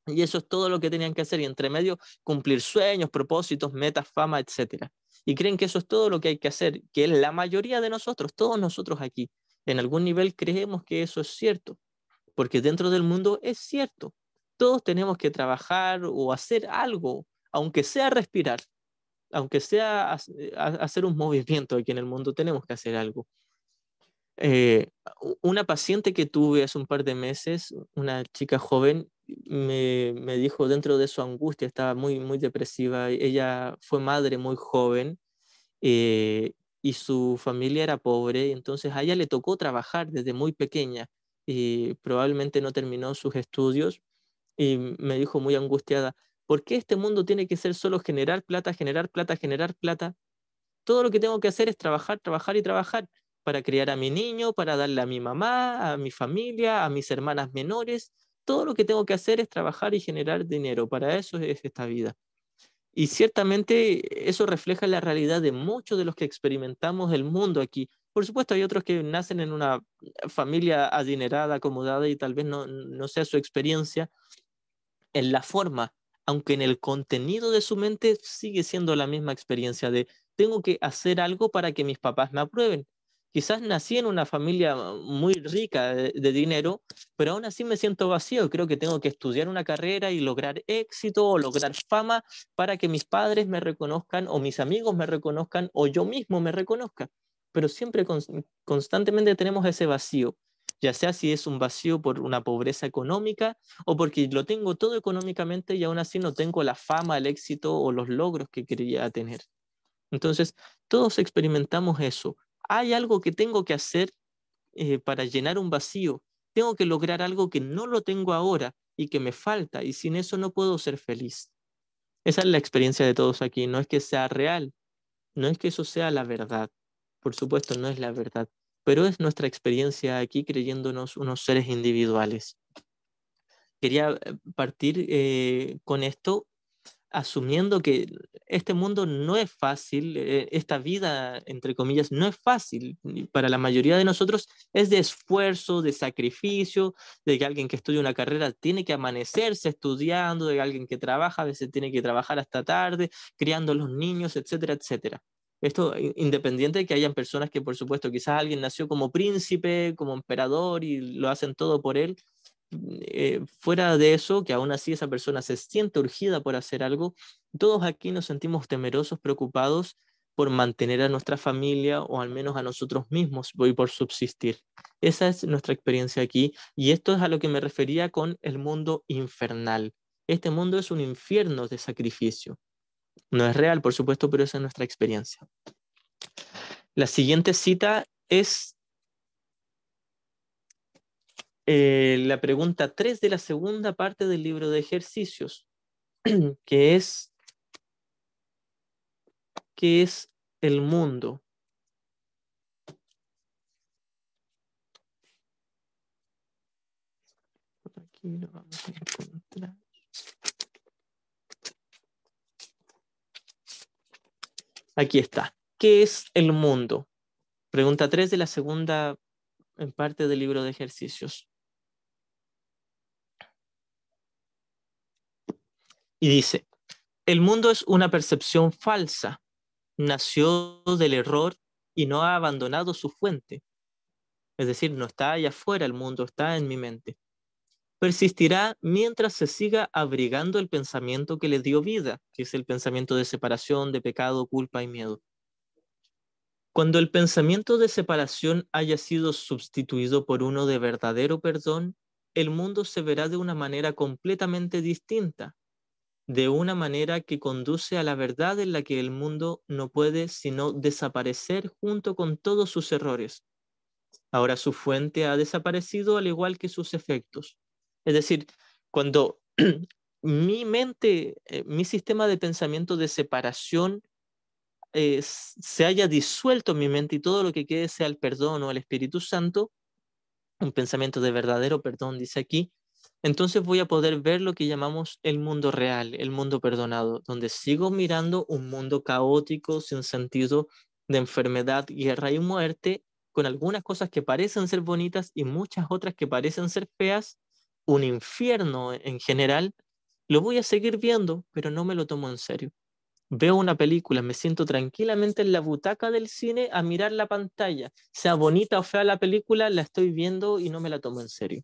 Y eso es todo lo que tenían que hacer. Y entre medio, cumplir sueños, propósitos, metas, fama, etcétera. Y creen que eso es todo lo que hay que hacer, que es la mayoría de nosotros, todos nosotros aquí. En algún nivel creemos que eso es cierto, porque dentro del mundo es cierto. Todos tenemos que trabajar o hacer algo, aunque sea respirar, aunque sea hacer un movimiento aquí en el mundo, tenemos que hacer algo. Eh, una paciente que tuve hace un par de meses, una chica joven, me dijo dentro de su angustia, estaba muy, muy depresiva, ella fue madre muy joven eh, y su familia era pobre, entonces a ella le tocó trabajar desde muy pequeña y probablemente no terminó sus estudios y me dijo muy angustiada, ¿por qué este mundo tiene que ser solo generar plata, generar plata, generar plata? Todo lo que tengo que hacer es trabajar, trabajar y trabajar para criar a mi niño, para darle a mi mamá, a mi familia, a mis hermanas menores. Todo lo que tengo que hacer es trabajar y generar dinero. Para eso es esta vida. Y ciertamente eso refleja la realidad de muchos de los que experimentamos el mundo aquí. Por supuesto, hay otros que nacen en una familia adinerada, acomodada y tal vez no sea su experiencia, en la forma, aunque en el contenido de su mente sigue siendo la misma experiencia de tengo que hacer algo para que mis papás me aprueben. Quizás nací en una familia muy rica de dinero, pero aún así me siento vacío. Creo que tengo que estudiar una carrera y lograr éxito o lograr fama para que mis padres me reconozcan o mis amigos me reconozcan o yo mismo me reconozca. Pero siempre constantemente tenemos ese vacío, ya sea si es un vacío por una pobreza económica o porque lo tengo todo económicamente y aún así no tengo la fama, el éxito o los logros que quería tener. Entonces, todos experimentamos eso. Hay algo que tengo que hacer para llenar un vacío. Tengo que lograr algo que no lo tengo ahora y que me falta, y sin eso no puedo ser feliz. Esa es la experiencia de todos aquí. No es que sea real, no es que eso sea la verdad. Por supuesto, no es la verdad, pero es nuestra experiencia aquí creyéndonos unos seres individuales. Quería partir con esto, asumiendo que este mundo no es fácil, esta vida, entre comillas, no es fácil. Y para la mayoría de nosotros es de esfuerzo, de sacrificio, de que alguien que estudia una carrera tiene que amanecerse estudiando, de que alguien que trabaja a veces tiene que trabajar hasta tarde, criando a los niños, etcétera, etcétera. Esto independiente de que hayan personas que, por supuesto, quizás alguien nació como príncipe, como emperador y lo hacen todo por él, fuera de eso, que aún así esa persona se siente urgida por hacer algo, todos aquí nos sentimos temerosos, preocupados por mantener a nuestra familia o al menos a nosotros mismos y por subsistir. Esa es nuestra experiencia aquí y esto es a lo que me refería con el mundo infernal. Este mundo es un infierno de sacrificio. No es real, por supuesto, pero esa es nuestra experiencia. La siguiente cita es la pregunta 3 de la segunda parte del libro de ejercicios, que es, ¿qué es el mundo? Por aquí lo vamos a encontrar. Aquí está. ¿Qué es el mundo? Pregunta 3 de la segunda parte del libro de ejercicios. Y dice, el mundo es una percepción falsa, nació del error y no ha abandonado su fuente. Es decir, no está allá afuera, el mundo está en mi mente. Persistirá mientras se siga abrigando el pensamiento que le dio vida, que es el pensamiento de separación, de pecado, culpa y miedo. Cuando el pensamiento de separación haya sido sustituido por uno de verdadero perdón, el mundo se verá de una manera completamente distinta, de una manera que conduce a la verdad en la que el mundo no puede sino desaparecer junto con todos sus errores. Ahora su fuente ha desaparecido al igual que sus efectos. Es decir, cuando mi mente, mi sistema de pensamiento de separación se haya disuelto en mi mente y todo lo que quede sea el perdón o el Espíritu Santo, un pensamiento de verdadero perdón, dice aquí, entonces voy a poder ver lo que llamamos el mundo real, el mundo perdonado, donde sigo mirando un mundo caótico, sin sentido, de enfermedad, guerra y muerte, con algunas cosas que parecen ser bonitas y muchas otras que parecen ser feas, un infierno en general. Lo voy a seguir viendo, pero no me lo tomo en serio. Veo una película, me siento tranquilamente en la butaca del cine a mirar la pantalla. Sea bonita o fea la película, la estoy viendo y no me la tomo en serio.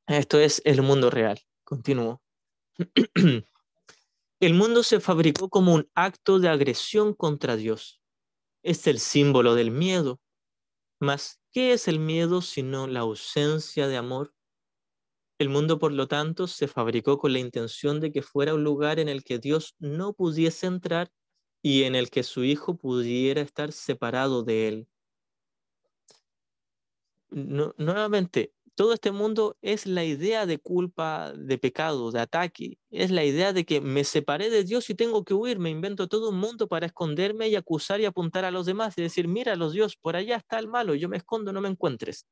Esto es el mundo real. Continúo. El mundo se fabricó como un acto de agresión contra Dios. Es el símbolo del miedo. Mas, ¿qué es el miedo sino la ausencia de amor? El mundo, por lo tanto, se fabricó con la intención de que fuera un lugar en el que Dios no pudiese entrar y en el que su Hijo pudiera estar separado de él. Nuevamente, todo este mundo es la idea de culpa, de pecado, de ataque. Es la idea de que me separé de Dios y tengo que huir. Me invento todo un mundo para esconderme y acusar y apuntar a los demás y decir, mira los Dios, por allá está el malo, yo me escondo, no me encuentres.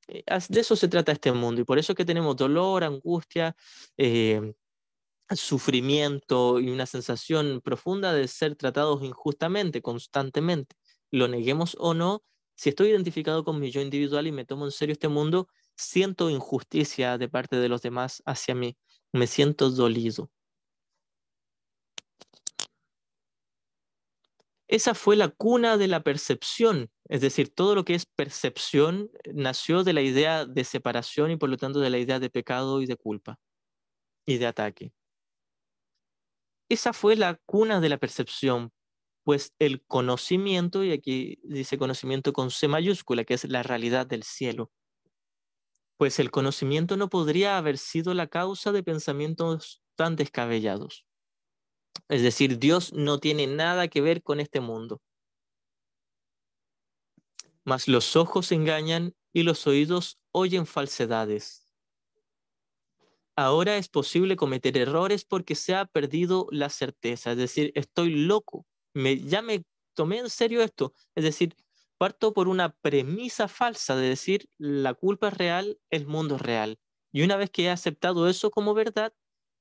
De eso se trata este mundo y por eso es que tenemos dolor, angustia, eh, sufrimiento y una sensación profunda de ser tratados injustamente, constantemente. Lo neguemos o no, si estoy identificado con mi yo individual y me tomo en serio este mundo, siento injusticia de parte de los demás hacia mí, me siento dolido. Esa fue la cuna de la percepción, es decir, todo lo que es percepción nació de la idea de separación y por lo tanto de la idea de pecado y de culpa y de ataque. Esa fue la cuna de la percepción, pues el conocimiento, y aquí dice conocimiento con C mayúscula, que es la realidad del cielo, pues el conocimiento no podría haber sido la causa de pensamientos tan descabellados. Es decir, Dios no tiene nada que ver con este mundo. Mas los ojos engañan y los oídos oyen falsedades. Ahora es posible cometer errores porque se ha perdido la certeza, es decir, estoy loco, ya me tomé en serio esto, es decir, parto por una premisa falsa de decir la culpa es real, el mundo es real. Y una vez que he aceptado eso como verdad,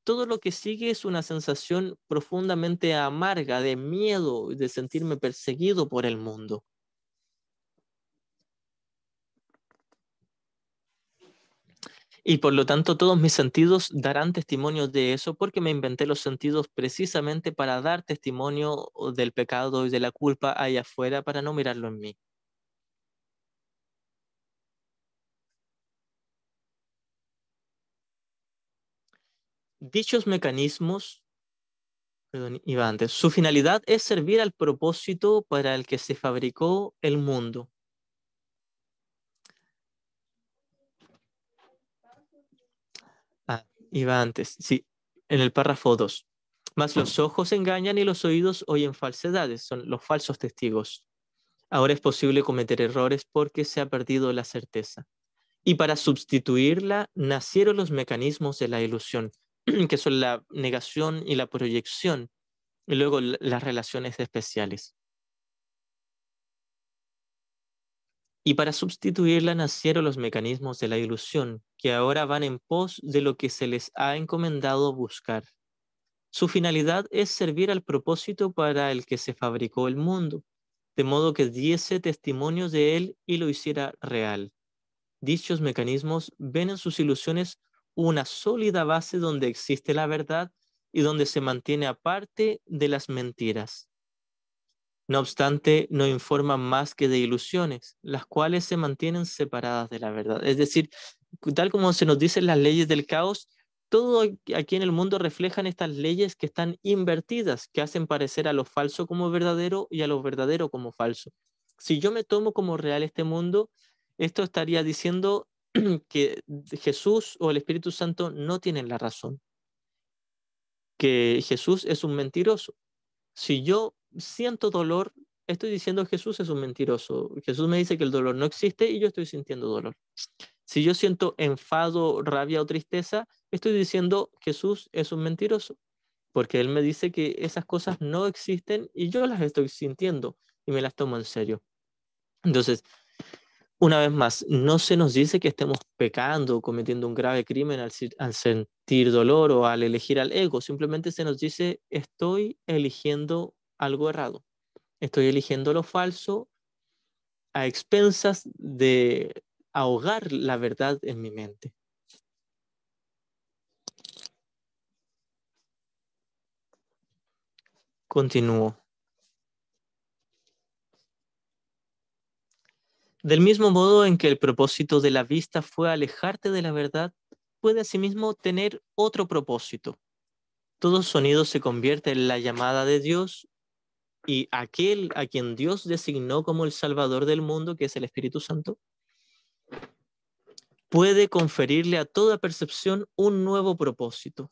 todo lo que sigue es una sensación profundamente amarga de miedo, de sentirme perseguido por el mundo. Y por lo tanto todos mis sentidos darán testimonio de eso porque me inventé los sentidos precisamente para dar testimonio del pecado y de la culpa allá afuera para no mirarlo en mí. Dichos mecanismos, perdón, iba antes, su finalidad es servir al propósito para el que se fabricó el mundo. Iba antes, sí, en el párrafo 2. Mas los ojos engañan y los oídos oyen falsedades, son los falsos testigos. Ahora es posible cometer errores porque se ha perdido la certeza. Y para sustituirla nacieron los mecanismos de la ilusión, que son la negación y la proyección, y luego las relaciones especiales. Y para sustituirla nacieron los mecanismos de la ilusión, que ahora van en pos de lo que se les ha encomendado buscar. Su finalidad es servir al propósito para el que se fabricó el mundo, de modo que diese testimonio de él y lo hiciera real. Dichos mecanismos ven en sus ilusiones una sólida base donde existe la verdad y donde se mantiene aparte de las mentiras. No obstante, no informan más que de ilusiones, las cuales se mantienen separadas de la verdad. Es decir, tal como se nos dicen las leyes del caos, todo aquí en el mundo reflejan estas leyes que están invertidas, que hacen parecer a lo falso como verdadero y a lo verdadero como falso. Si yo me tomo como real este mundo, esto estaría diciendo que Jesús o el Espíritu Santo no tienen la razón, que Jesús es un mentiroso. Si yo siento dolor, estoy diciendo Jesús es un mentiroso. Jesús me dice que el dolor no existe y yo estoy sintiendo dolor. Si yo siento enfado, rabia o tristeza, estoy diciendo Jesús es un mentiroso. porque él me dice que esas cosas no existen y yo las estoy sintiendo y me las tomo en serio. Entonces, una vez más, no se nos dice que estemos pecando o cometiendo un grave crimen al sentir dolor o al elegir al ego, simplemente se nos dice, estoy eligiendo algo errado, estoy eligiendo lo falso a expensas de ahogar la verdad en mi mente. Continúo. Del mismo modo en que el propósito de la vista fue alejarte de la verdad, puede asimismo tener otro propósito. Todo sonido se convierte en la llamada de Dios y aquel a quien Dios designó como el Salvador del mundo, que es el Espíritu Santo, puede conferirle a toda percepción un nuevo propósito.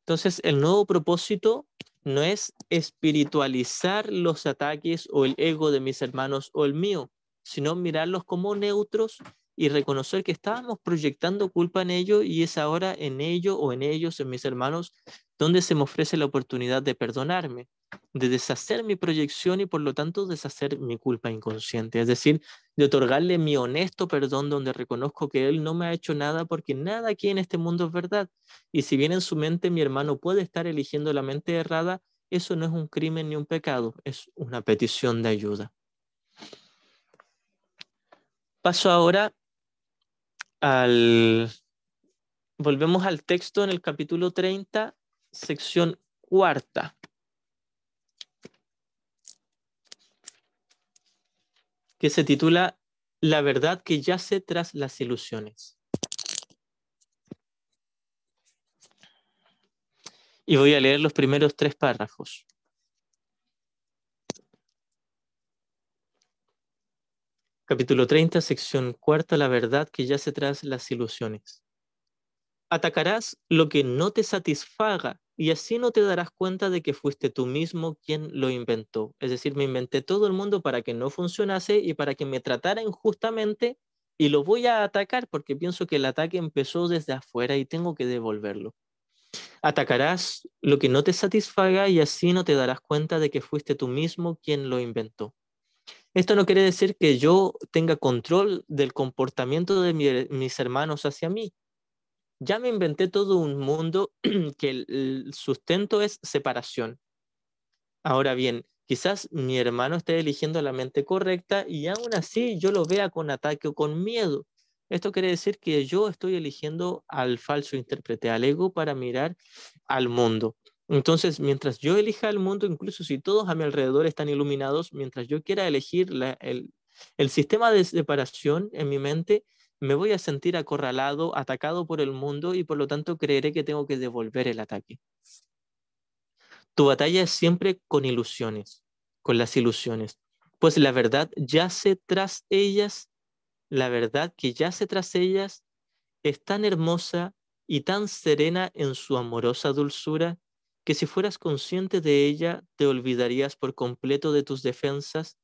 Entonces, el nuevo propósito no es espiritualizar los ataques o el ego de mis hermanos o el mío, sino mirarlos como neutros y reconocer que estábamos proyectando culpa en ello y es ahora en ello o en ellos, en mis hermanos, donde se me ofrece la oportunidad de perdonarme, de deshacer mi proyección y por lo tanto deshacer mi culpa inconsciente. Es decir, de otorgarle mi honesto perdón donde reconozco que él no me ha hecho nada porque nada aquí en este mundo es verdad. Y si bien en su mente mi hermano puede estar eligiendo la mente errada, eso no es un crimen ni un pecado, es una petición de ayuda. Paso ahora al... Volvemos al texto en el capítulo 30, sección cuarta, que se titula La verdad que yace tras las ilusiones. Y voy a leer los primeros 3 párrafos. Capítulo 30, sección cuarta, la verdad que yace tras las ilusiones. Atacarás lo que no te satisfaga y así no te darás cuenta de que fuiste tú mismo quien lo inventó. Es decir, me inventé todo el mundo para que no funcionase y para que me tratara injustamente y lo voy a atacar porque pienso que el ataque empezó desde afuera y tengo que devolverlo. Atacarás lo que no te satisfaga y así no te darás cuenta de que fuiste tú mismo quien lo inventó. Esto no quiere decir que yo tenga control del comportamiento de mis hermanos hacia mí. Ya me inventé todo un mundo que el sustento es separación. Ahora bien, quizás mi hermano esté eligiendo la mente correcta y aún así yo lo vea con ataque o con miedo. Esto quiere decir que yo estoy eligiendo al falso intérprete, al ego, para mirar al mundo. Entonces, mientras yo elija el mundo, incluso si todos a mi alrededor están iluminados, mientras yo quiera elegir el sistema de separación en mi mente, me voy a sentir acorralado, atacado por el mundo y por lo tanto creeré que tengo que devolver el ataque. Tu batalla es siempre con ilusiones, con las ilusiones, pues la verdad yace tras ellas, la verdad que yace tras ellas es tan hermosa y tan serena en su amorosa dulzura que si fueras consciente de ella te olvidarías por completo de tus defensas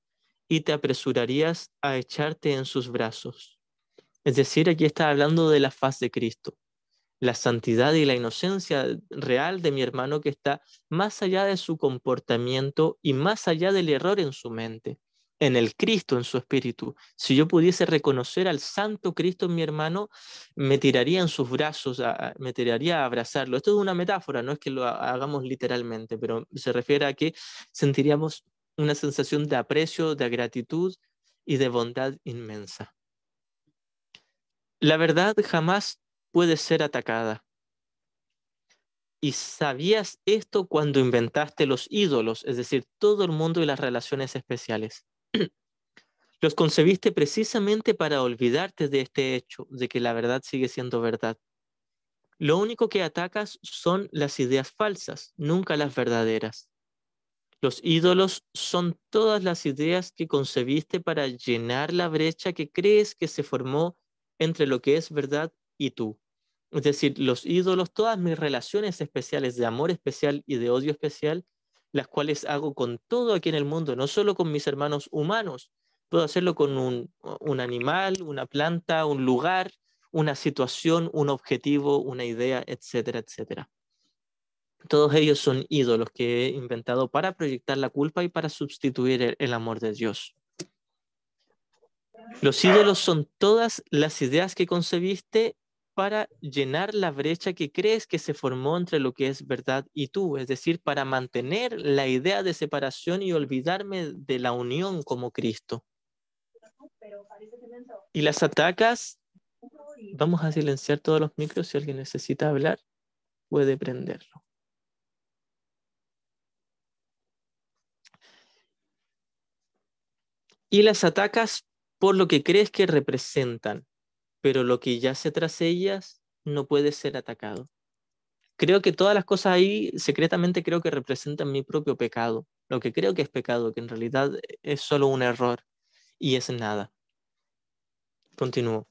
y te apresurarías a echarte en sus brazos. Es decir, aquí está hablando de la faz de Cristo, la santidad y la inocencia real de mi hermano que está más allá de su comportamiento y más allá del error en su mente, en el Cristo, en su espíritu. Si yo pudiese reconocer al santo Cristo en mi hermano, me tiraría en sus brazos, me tiraría a abrazarlo. Esto es una metáfora, no es que lo hagamos literalmente, pero se refiere a que sentiríamos una sensación de aprecio, de gratitud y de bondad inmensa. La verdad jamás puede ser atacada. Y sabías esto cuando inventaste los ídolos, es decir, todo el mundo y las relaciones especiales. Los concebiste precisamente para olvidarte de este hecho, de que la verdad sigue siendo verdad. Lo único que atacas son las ideas falsas, nunca las verdaderas. Los ídolos son todas las ideas que concebiste para llenar la brecha que crees que se formó entre lo que es verdad y tú. Es decir, los ídolos, todas mis relaciones especiales de amor especial y de odio especial, las cuales hago con todo aquí en el mundo, no solo con mis hermanos humanos, puedo hacerlo con un animal, una planta, un lugar, una situación, un objetivo, una idea, etcétera, etcétera. Todos ellos son ídolos que he inventado para proyectar la culpa y para sustituir el amor de Dios. Los ídolos son todas las ideas que concebiste para llenar la brecha que crees que se formó entre lo que es verdad y tú, es decir, para mantener la idea de separación y olvidarme de la unión como Cristo. Y las atacas, vamos a silenciar todos los micros, si alguien necesita hablar, puede prenderlo. Y las atacas por lo que crees que representan, pero lo que yace tras ellas no puede ser atacado. Creo que todas las cosas ahí, secretamente creo que representan mi propio pecado, lo que creo que es pecado, que en realidad es solo un error y es nada. Continúo.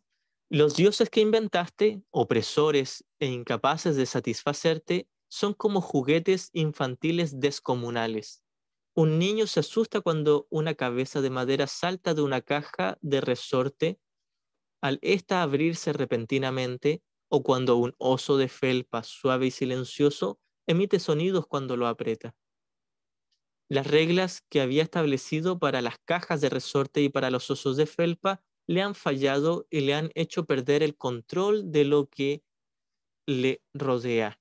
Los dioses que inventaste, opresores e incapaces de satisfacerte, son como juguetes infantiles descomunales. Un niño se asusta cuando una cabeza de madera salta de una caja de resorte al ésta abrirse repentinamente, o cuando un oso de felpa suave y silencioso emite sonidos cuando lo aprieta. Las reglas que había establecido para las cajas de resorte y para los osos de felpa le han fallado y le han hecho perder el control de lo que le rodea.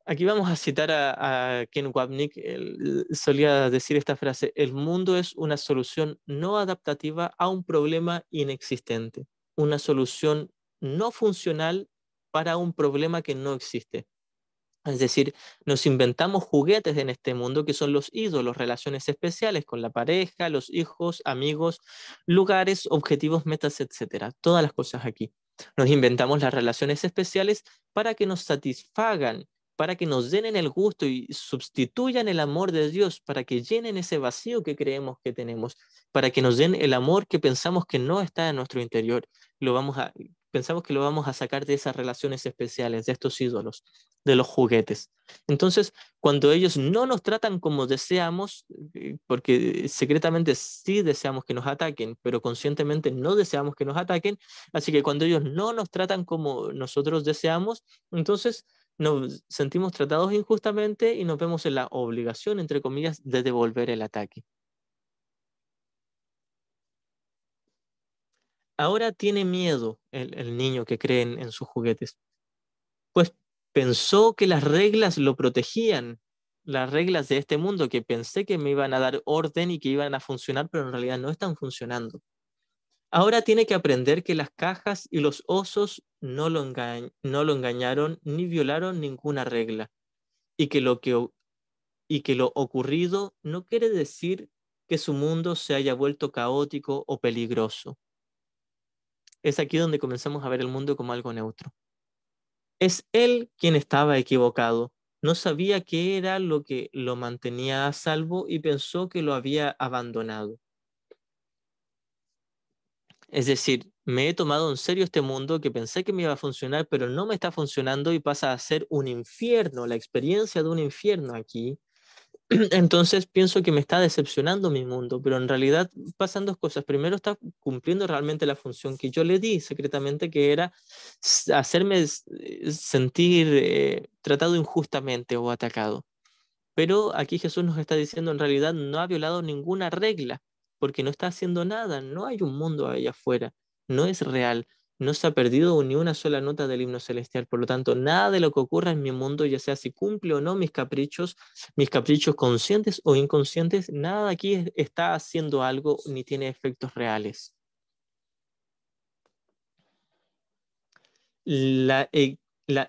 Aquí vamos a citar a Ken Wapnick. Él solía decir esta frase: el mundo es una solución no adaptativa a un problema inexistente, una solución no funcional para un problema que no existe. Es decir, nos inventamos juguetes en este mundo que son los ídolos, relaciones especiales con la pareja, los hijos, amigos, lugares, objetivos, metas, etcétera. Todas las cosas aquí. Nos inventamos las relaciones especiales para que nos satisfagan, para que nos den el gusto y sustituyan el amor de Dios, para que llenen ese vacío que creemos que tenemos, para que nos den el amor que pensamos que no está en nuestro interior. Pensamos que lo vamos a sacar de esas relaciones especiales, de estos ídolos, de los juguetes. Entonces, cuando ellos no nos tratan como deseamos, porque secretamente sí deseamos que nos ataquen, pero conscientemente no deseamos que nos ataquen, así que cuando ellos no nos tratan como nosotros deseamos, entonces nos sentimos tratados injustamente y nos vemos en la obligación, entre comillas, de devolver el ataque. Ahora tiene miedo el niño que cree en sus juguetes, pues pensó que las reglas lo protegían, las reglas de este mundo, que pensé que me iban a dar orden y que iban a funcionar, pero en realidad no están funcionando. Ahora tiene que aprender que las cajas y los osos no lo engañaron ni violaron ninguna regla, y que lo ocurrido no quiere decir que su mundo se haya vuelto caótico o peligroso. Es aquí donde comenzamos a ver el mundo como algo neutro. Es él quien estaba equivocado. No sabía qué era lo que lo mantenía a salvo y pensó que lo había abandonado. Es decir, me he tomado en serio este mundo que pensé que me iba a funcionar, pero no me está funcionando y pasa a ser un infierno, la experiencia de un infierno aquí. Entonces pienso que me está decepcionando mi mundo, pero en realidad pasan dos cosas. Primero, está cumpliendo realmente la función que yo le di secretamente, que era hacerme sentir tratado injustamente o atacado. Pero aquí Jesús nos está diciendo, en realidad no ha violado ninguna regla, porque no está haciendo nada, no hay un mundo allá afuera, no es real, no se ha perdido ni una sola nota del himno celestial. Por lo tanto, nada de lo que ocurra en mi mundo, ya sea si cumple o no mis caprichos conscientes o inconscientes, nada de aquí está haciendo algo ni tiene efectos reales. La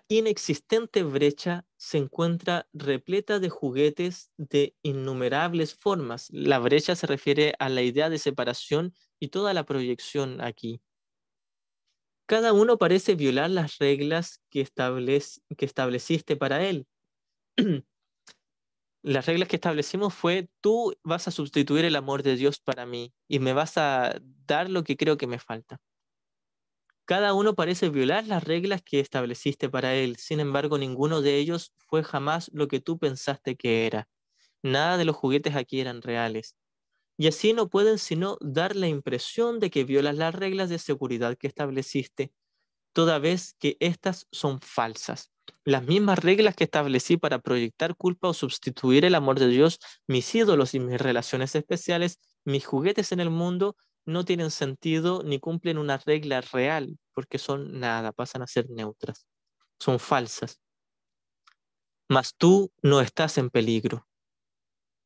inexistente brecha se encuentra repleta de juguetes de innumerables formas. La brecha se refiere a la idea de separación y toda la proyección aquí. Cada uno parece violar las reglas que estableciste para él. Las reglas que establecimos fue: tú vas a sustituir el amor de Dios para mí y me vas a dar lo que creo que me falta. Cada uno parece violar las reglas que estableciste para él. Sin embargo, ninguno de ellos fue jamás lo que tú pensaste que era. Nada de los juguetes aquí eran reales. Y así no pueden sino dar la impresión de que violas las reglas de seguridad que estableciste, toda vez que éstas son falsas. Las mismas reglas que establecí para proyectar culpa o sustituir el amor de Dios, mis ídolos y mis relaciones especiales, mis juguetes en el mundo, no tienen sentido ni cumplen una regla real, porque son nada, pasan a ser neutras, son falsas. Mas tú no estás en peligro.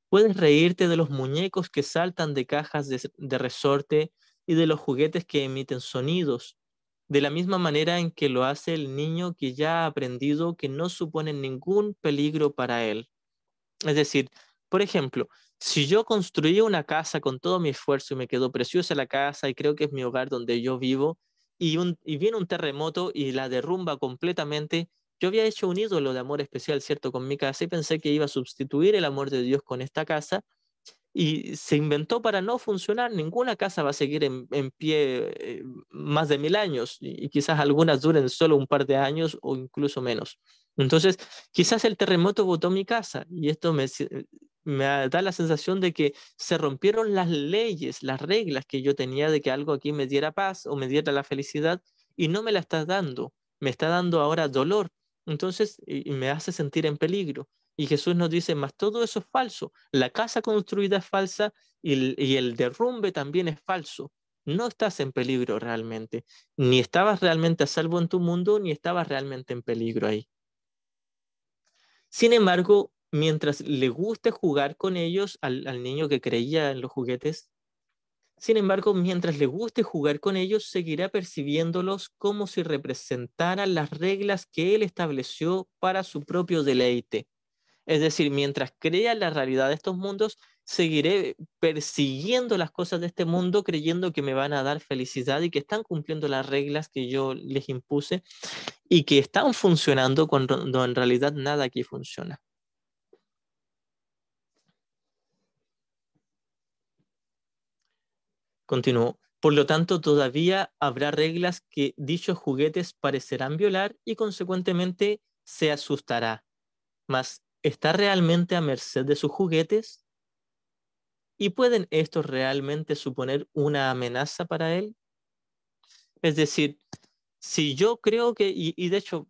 Puedes reírte de los muñecos que saltan de cajas de resorte y de los juguetes que emiten sonidos, de la misma manera en que lo hace el niño que ya ha aprendido que no suponen ningún peligro para él. Es decir, por ejemplo, si yo construí una casa con todo mi esfuerzo y me quedó preciosa la casa y creo que es mi hogar donde yo vivo, y viene un terremoto y la derrumba completamente, yo había hecho un ídolo de amor especial, ¿cierto?, con mi casa y pensé que iba a sustituir el amor de Dios con esta casa y se inventó para no funcionar. Ninguna casa va a seguir en pie más de 1000 años y quizás algunas duren solo un par de años o incluso menos. Entonces, quizás el terremoto botó mi casa y esto me da la sensación de que se rompieron las leyes, las reglas que yo tenía de que algo aquí me diera paz o me diera la felicidad y no me la está dando, me está dando ahora dolor. Entonces, y me hace sentir en peligro. Y Jesús nos dice, más todo eso es falso. La casa construida es falsa y el derrumbe también es falso. No estás en peligro realmente. Ni estabas realmente a salvo en tu mundo, ni estabas realmente en peligro ahí. Sin embargo, mientras le guste jugar con ellos al niño que creía en los juguetes, sin embargo, mientras le guste jugar con ellos, seguirá percibiéndolos como si representaran las reglas que él estableció para su propio deleite. Es decir, mientras crea la realidad de estos mundos, seguiré persiguiendo las cosas de este mundo, creyendo que me van a dar felicidad y que están cumpliendo las reglas que yo les impuse y que están funcionando cuando en realidad nada aquí funciona. Continúo. Por lo tanto, todavía habrá reglas que dichos juguetes parecerán violar y consecuentemente se asustará. Mas, ¿está realmente a merced de sus juguetes? ¿Y pueden estos realmente suponer una amenaza para él? Es decir, si yo creo que, y de hecho,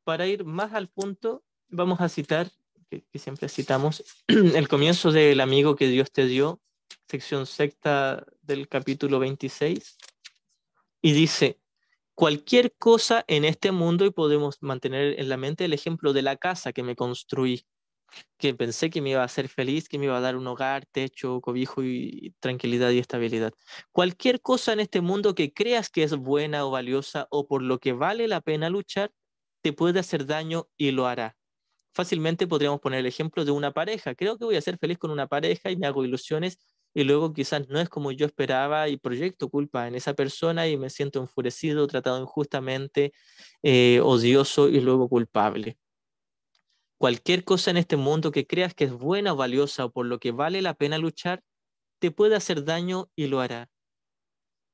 para ir más al punto, vamos a citar, que siempre citamos, el comienzo del amigo que Dios te dio, sección sexta del capítulo 26, y dice, cualquier cosa en este mundo, y podemos mantener en la mente el ejemplo de la casa que me construí, que pensé que me iba a hacer feliz, que me iba a dar un hogar, techo, cobijo y tranquilidad y estabilidad. Cualquier cosa en este mundo que creas que es buena o valiosa o por lo que vale la pena luchar, te puede hacer daño y lo hará. Fácilmente podríamos poner el ejemplo de una pareja. Creo que voy a ser feliz con una pareja y me hago ilusiones y luego quizás no es como yo esperaba y proyecto culpa en esa persona y me siento enfurecido, tratado injustamente, odioso y luego culpable. Cualquier cosa en este mundo que creas que es buena o valiosa o por lo que vale la pena luchar, te puede hacer daño y lo hará.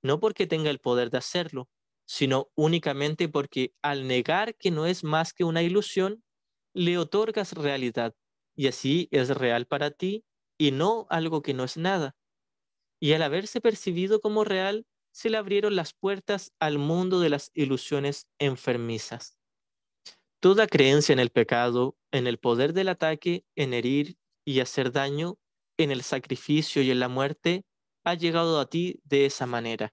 No porque tenga el poder de hacerlo, sino únicamente porque al negar que no es más que una ilusión, le otorgas realidad y así es real para ti y no algo que no es nada. Y al haberse percibido como real, se le abrieron las puertas al mundo de las ilusiones enfermizas. Toda creencia en el pecado, en el poder del ataque, en herir y hacer daño, en el sacrificio y en la muerte, ha llegado a ti de esa manera.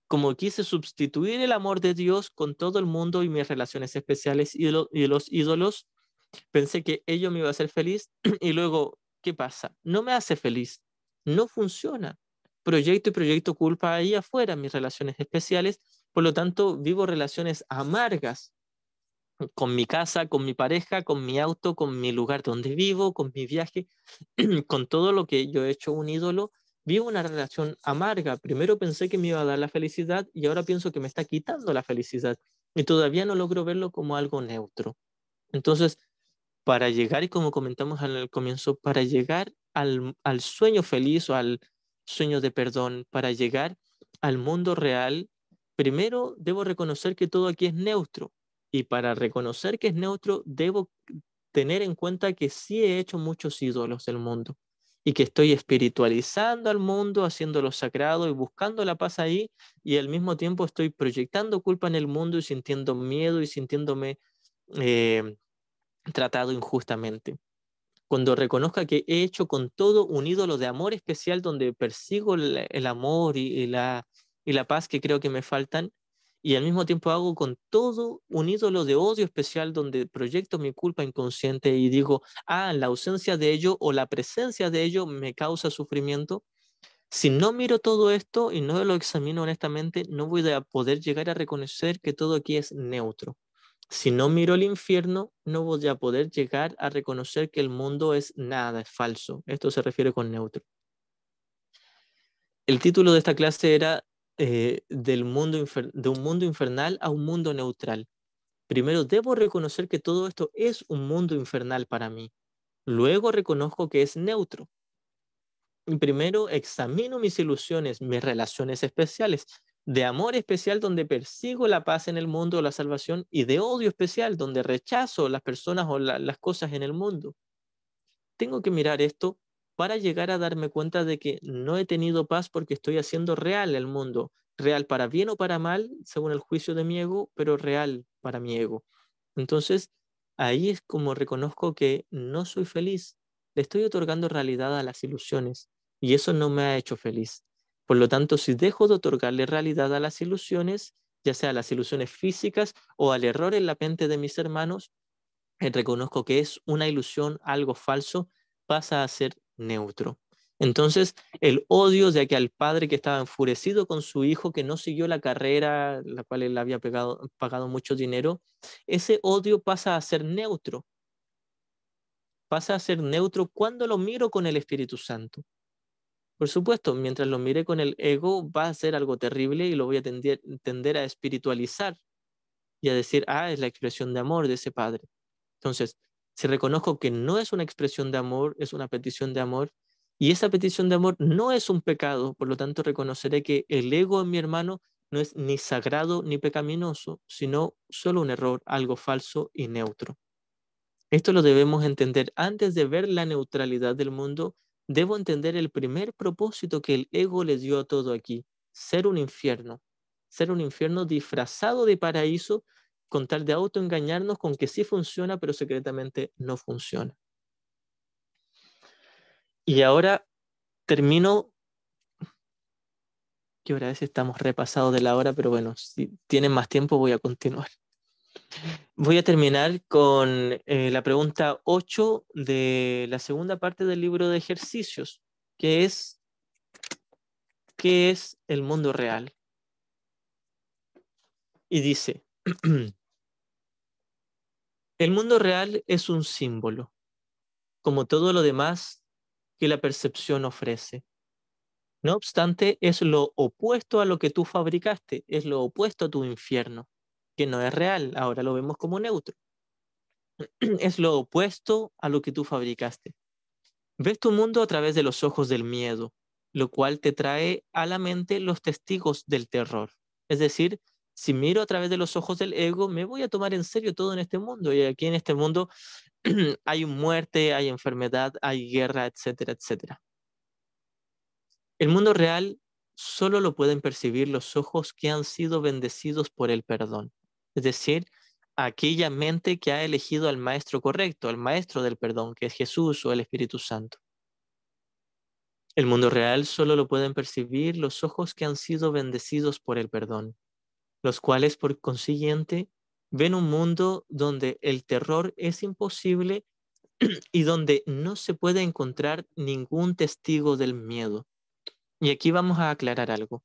Como quise sustituir el amor de Dios con todo el mundo y mis relaciones especiales y los ídolos, pensé que ello me iba a hacer feliz y luego, ¿qué pasa? No me hace feliz, no funciona. Proyecto y proyecto culpa ahí afuera, mis relaciones especiales, por lo tanto vivo relaciones amargas con mi casa, con mi pareja, con mi auto, con mi lugar donde vivo, con mi viaje, con todo lo que yo he hecho un ídolo, vivo una relación amarga. Primero pensé que me iba a dar la felicidad y ahora pienso que me está quitando la felicidad y todavía no logro verlo como algo neutro. Entonces, para llegar, y como comentamos al comienzo, para llegar al sueño feliz o al sueño de perdón, para llegar al mundo real, primero debo reconocer que todo aquí es neutro. Y para reconocer que es neutro, debo tener en cuenta que sí he hecho muchos ídolos del mundo y que estoy espiritualizando al mundo, haciéndolo sagrado y buscando la paz ahí, y al mismo tiempo estoy proyectando culpa en el mundo y sintiendo miedo y sintiéndome tratado injustamente. Cuando reconozca que he hecho con todo un ídolo de amor especial donde persigo el amor y la paz que creo que me faltan, y al mismo tiempo hago con todo un ídolo de odio especial donde proyecto mi culpa inconsciente y digo, la ausencia de ello o la presencia de ello me causa sufrimiento. Si no miro todo esto y no lo examino honestamente, no voy a poder llegar a reconocer que todo aquí es neutro. Si no miro el infierno, no voy a poder llegar a reconocer que el mundo es nada, es falso. Esto se refiere con neutro. El título de esta clase era de un mundo infernal a un mundo neutral. Primero debo reconocer que todo esto es un mundo infernal para mí. Luego reconozco que es neutro. Y primero examino mis ilusiones, mis relaciones especiales, de amor especial donde persigo la paz en el mundo o la salvación y de odio especial donde rechazo las personas o las cosas en el mundo. Tengo que mirar esto para llegar a darme cuenta de que no he tenido paz porque estoy haciendo real el mundo, real para bien o para mal, según el juicio de mi ego, pero real para mi ego. Entonces, ahí es como reconozco que no soy feliz, le estoy otorgando realidad a las ilusiones y eso no me ha hecho feliz. Por lo tanto, si dejo de otorgarle realidad a las ilusiones, ya sea las ilusiones físicas o al error en la mente de mis hermanos, reconozco que es una ilusión, algo falso, pasa a ser neutro. Entonces, el odio de aquel padre que estaba enfurecido con su hijo que no siguió la carrera, la cual él había pagado mucho dinero, ese odio pasa a ser neutro cuando lo miro con el Espíritu Santo. Por supuesto, mientras lo mire con el ego, va a ser algo terrible y lo voy a tender a espiritualizar y a decir, es la expresión de amor de ese padre. Entonces, si reconozco que no es una expresión de amor, es una petición de amor, y esa petición de amor no es un pecado, por lo tanto reconoceré que el ego en mi hermano no es ni sagrado ni pecaminoso, sino solo un error, algo falso y neutro. Esto lo debemos entender antes de ver la neutralidad del mundo. Debo entender el primer propósito que el ego le dio a todo aquí, ser un infierno disfrazado de paraíso con tal de autoengañarnos con que sí funciona, pero secretamente no funciona. Y ahora termino, que ahora a veces estamos repasados de la hora, pero bueno, si tienen más tiempo voy a continuar. Voy a terminar con la pregunta 8 de la segunda parte del libro de ejercicios, que es, ¿qué es el mundo real? Y dice, el mundo real es un símbolo, como todo lo demás que la percepción ofrece. No obstante, es lo opuesto a lo que tú fabricaste, es lo opuesto a tu infierno, que no es real, ahora lo vemos como neutro. Es lo opuesto a lo que tú fabricaste. Ves tu mundo a través de los ojos del miedo, lo cual te trae a la mente los testigos del terror. Es decir, si miro a través de los ojos del ego, me voy a tomar en serio todo en este mundo. Y aquí en este mundo hay muerte, hay enfermedad, hay guerra, etcétera, etcétera. El mundo real solo lo pueden percibir los ojos que han sido bendecidos por el perdón. Es decir, aquella mente que ha elegido al maestro correcto, al maestro del perdón, que es Jesús o el Espíritu Santo. El mundo real solo lo pueden percibir los ojos que han sido bendecidos por el perdón, los cuales por consiguiente ven un mundo donde el terror es imposible y donde no se puede encontrar ningún testigo del miedo. Y aquí vamos a aclarar algo.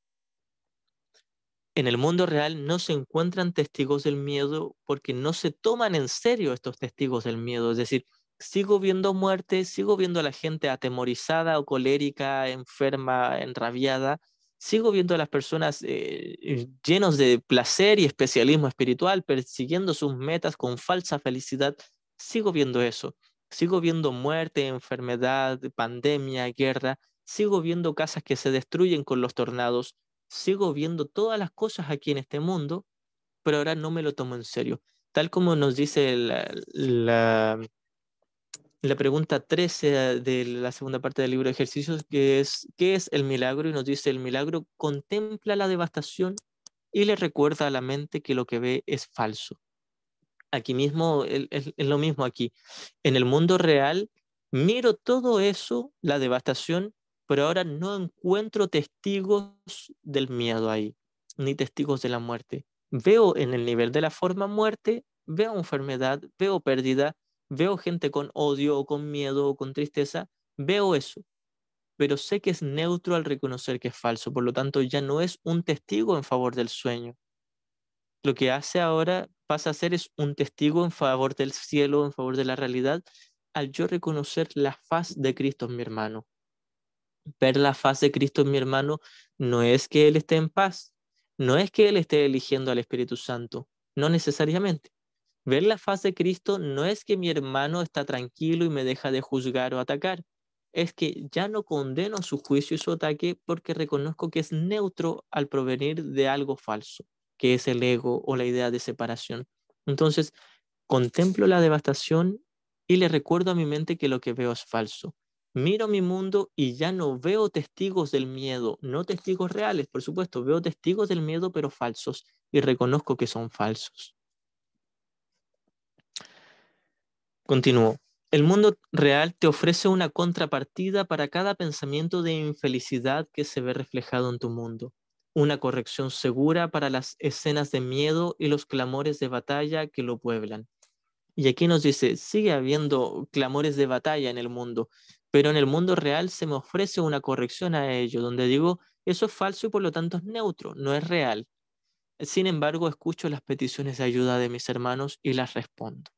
En el mundo real no se encuentran testigos del miedo porque no se toman en serio estos testigos del miedo. Es decir, sigo viendo muerte, sigo viendo a la gente atemorizada o colérica, enferma, enrabiada. Sigo viendo a las personas llenos de placer y especialismo espiritual, persiguiendo sus metas con falsa felicidad. Sigo viendo eso. Sigo viendo muerte, enfermedad, pandemia, guerra. Sigo viendo casas que se destruyen con los tornados. Sigo viendo todas las cosas aquí en este mundo, pero ahora no me lo tomo en serio. Tal como nos dice la pregunta 13 de la segunda parte del libro de ejercicios, que es, ¿qué es el milagro? Y nos dice, el milagro contempla la devastación y le recuerda a la mente que lo que ve es falso. Aquí mismo es lo mismo aquí. En el mundo real, miro todo eso, la devastación, pero ahora no encuentro testigos del miedo ahí, ni testigos de la muerte. Veo en el nivel de la forma muerte, veo enfermedad, veo pérdida, veo gente con odio o con miedo o con tristeza, veo eso, pero sé que es neutro al reconocer que es falso, por lo tanto ya no es un testigo en favor del sueño. Lo que hace ahora pasa a ser es un testigo en favor del cielo, en favor de la realidad, al yo reconocer la faz de Cristo en mi hermano. Ver la faz de Cristo en mi hermano no es que Él esté en paz, no es que Él esté eligiendo al Espíritu Santo, no necesariamente. Ver la faz de Cristo no es que mi hermano está tranquilo y me deja de juzgar o atacar, es que ya no condeno su juicio y su ataque porque reconozco que es neutro al provenir de algo falso, que es el ego o la idea de separación. Entonces, contemplo la devastación y le recuerdo a mi mente que lo que veo es falso. Miro mi mundo y ya no veo testigos del miedo, no testigos reales, por supuesto, veo testigos del miedo pero falsos y reconozco que son falsos. Continúo. El mundo real te ofrece una contrapartida para cada pensamiento de infelicidad que se ve reflejado en tu mundo, una corrección segura para las escenas de miedo y los clamores de batalla que lo pueblan. Y aquí nos dice, sigue habiendo clamores de batalla en el mundo, pero en el mundo real se me ofrece una corrección a ello, donde digo, eso es falso y por lo tanto es neutro, no es real. Sin embargo, escucho las peticiones de ayuda de mis hermanos y las respondo.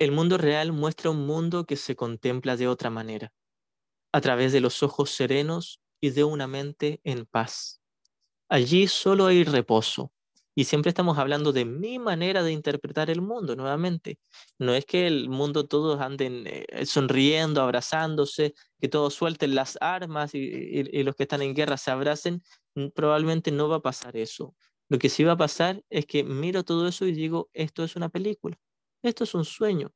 El mundo real muestra un mundo que se contempla de otra manera, a través de los ojos serenos y de una mente en paz. Allí solo hay reposo. Y siempre estamos hablando de mi manera de interpretar el mundo nuevamente. No es que el mundo todos anden sonriendo, abrazándose, que todos suelten las armas y los que están en guerra se abracen. Probablemente no va a pasar eso. Lo que sí va a pasar es que miro todo eso y digo, esto es una película, esto es un sueño.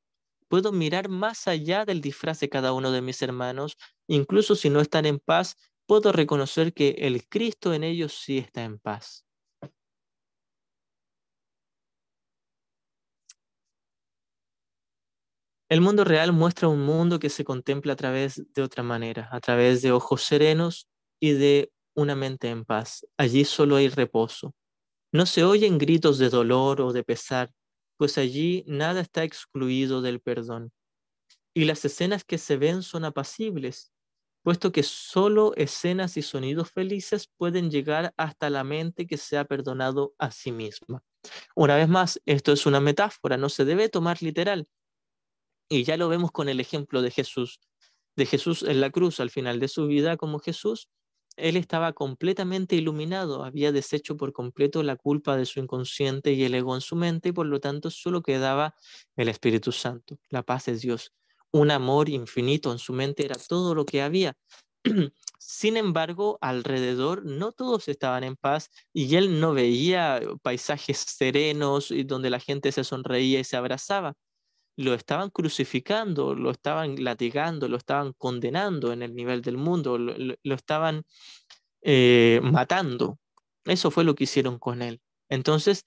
Puedo mirar más allá del disfraz de cada uno de mis hermanos, incluso si no están en paz, puedo reconocer que el Cristo en ellos sí está en paz. El mundo real muestra un mundo que se contempla a través de otra manera, a través de ojos serenos y de una mente en paz. Allí solo hay reposo. No se oyen gritos de dolor o de pesar, pues allí nada está excluido del perdón. Y las escenas que se ven son apacibles, puesto que solo escenas y sonidos felices pueden llegar hasta la mente que se ha perdonado a sí misma. Una vez más, esto es una metáfora, no se debe tomar literal. Y ya lo vemos con el ejemplo de Jesús en la cruz al final de su vida como Jesús. Él estaba completamente iluminado, había deshecho por completo la culpa de su inconsciente y el ego en su mente, y por lo tanto solo quedaba el Espíritu Santo, la paz de Dios. Un amor infinito en su mente era todo lo que había. Sin embargo, alrededor no todos estaban en paz y él no veía paisajes serenos y donde la gente se sonreía y se abrazaba. Lo estaban crucificando, lo estaban latigando, lo estaban condenando en el nivel del mundo, lo estaban matando. Eso fue lo que hicieron con él. Entonces,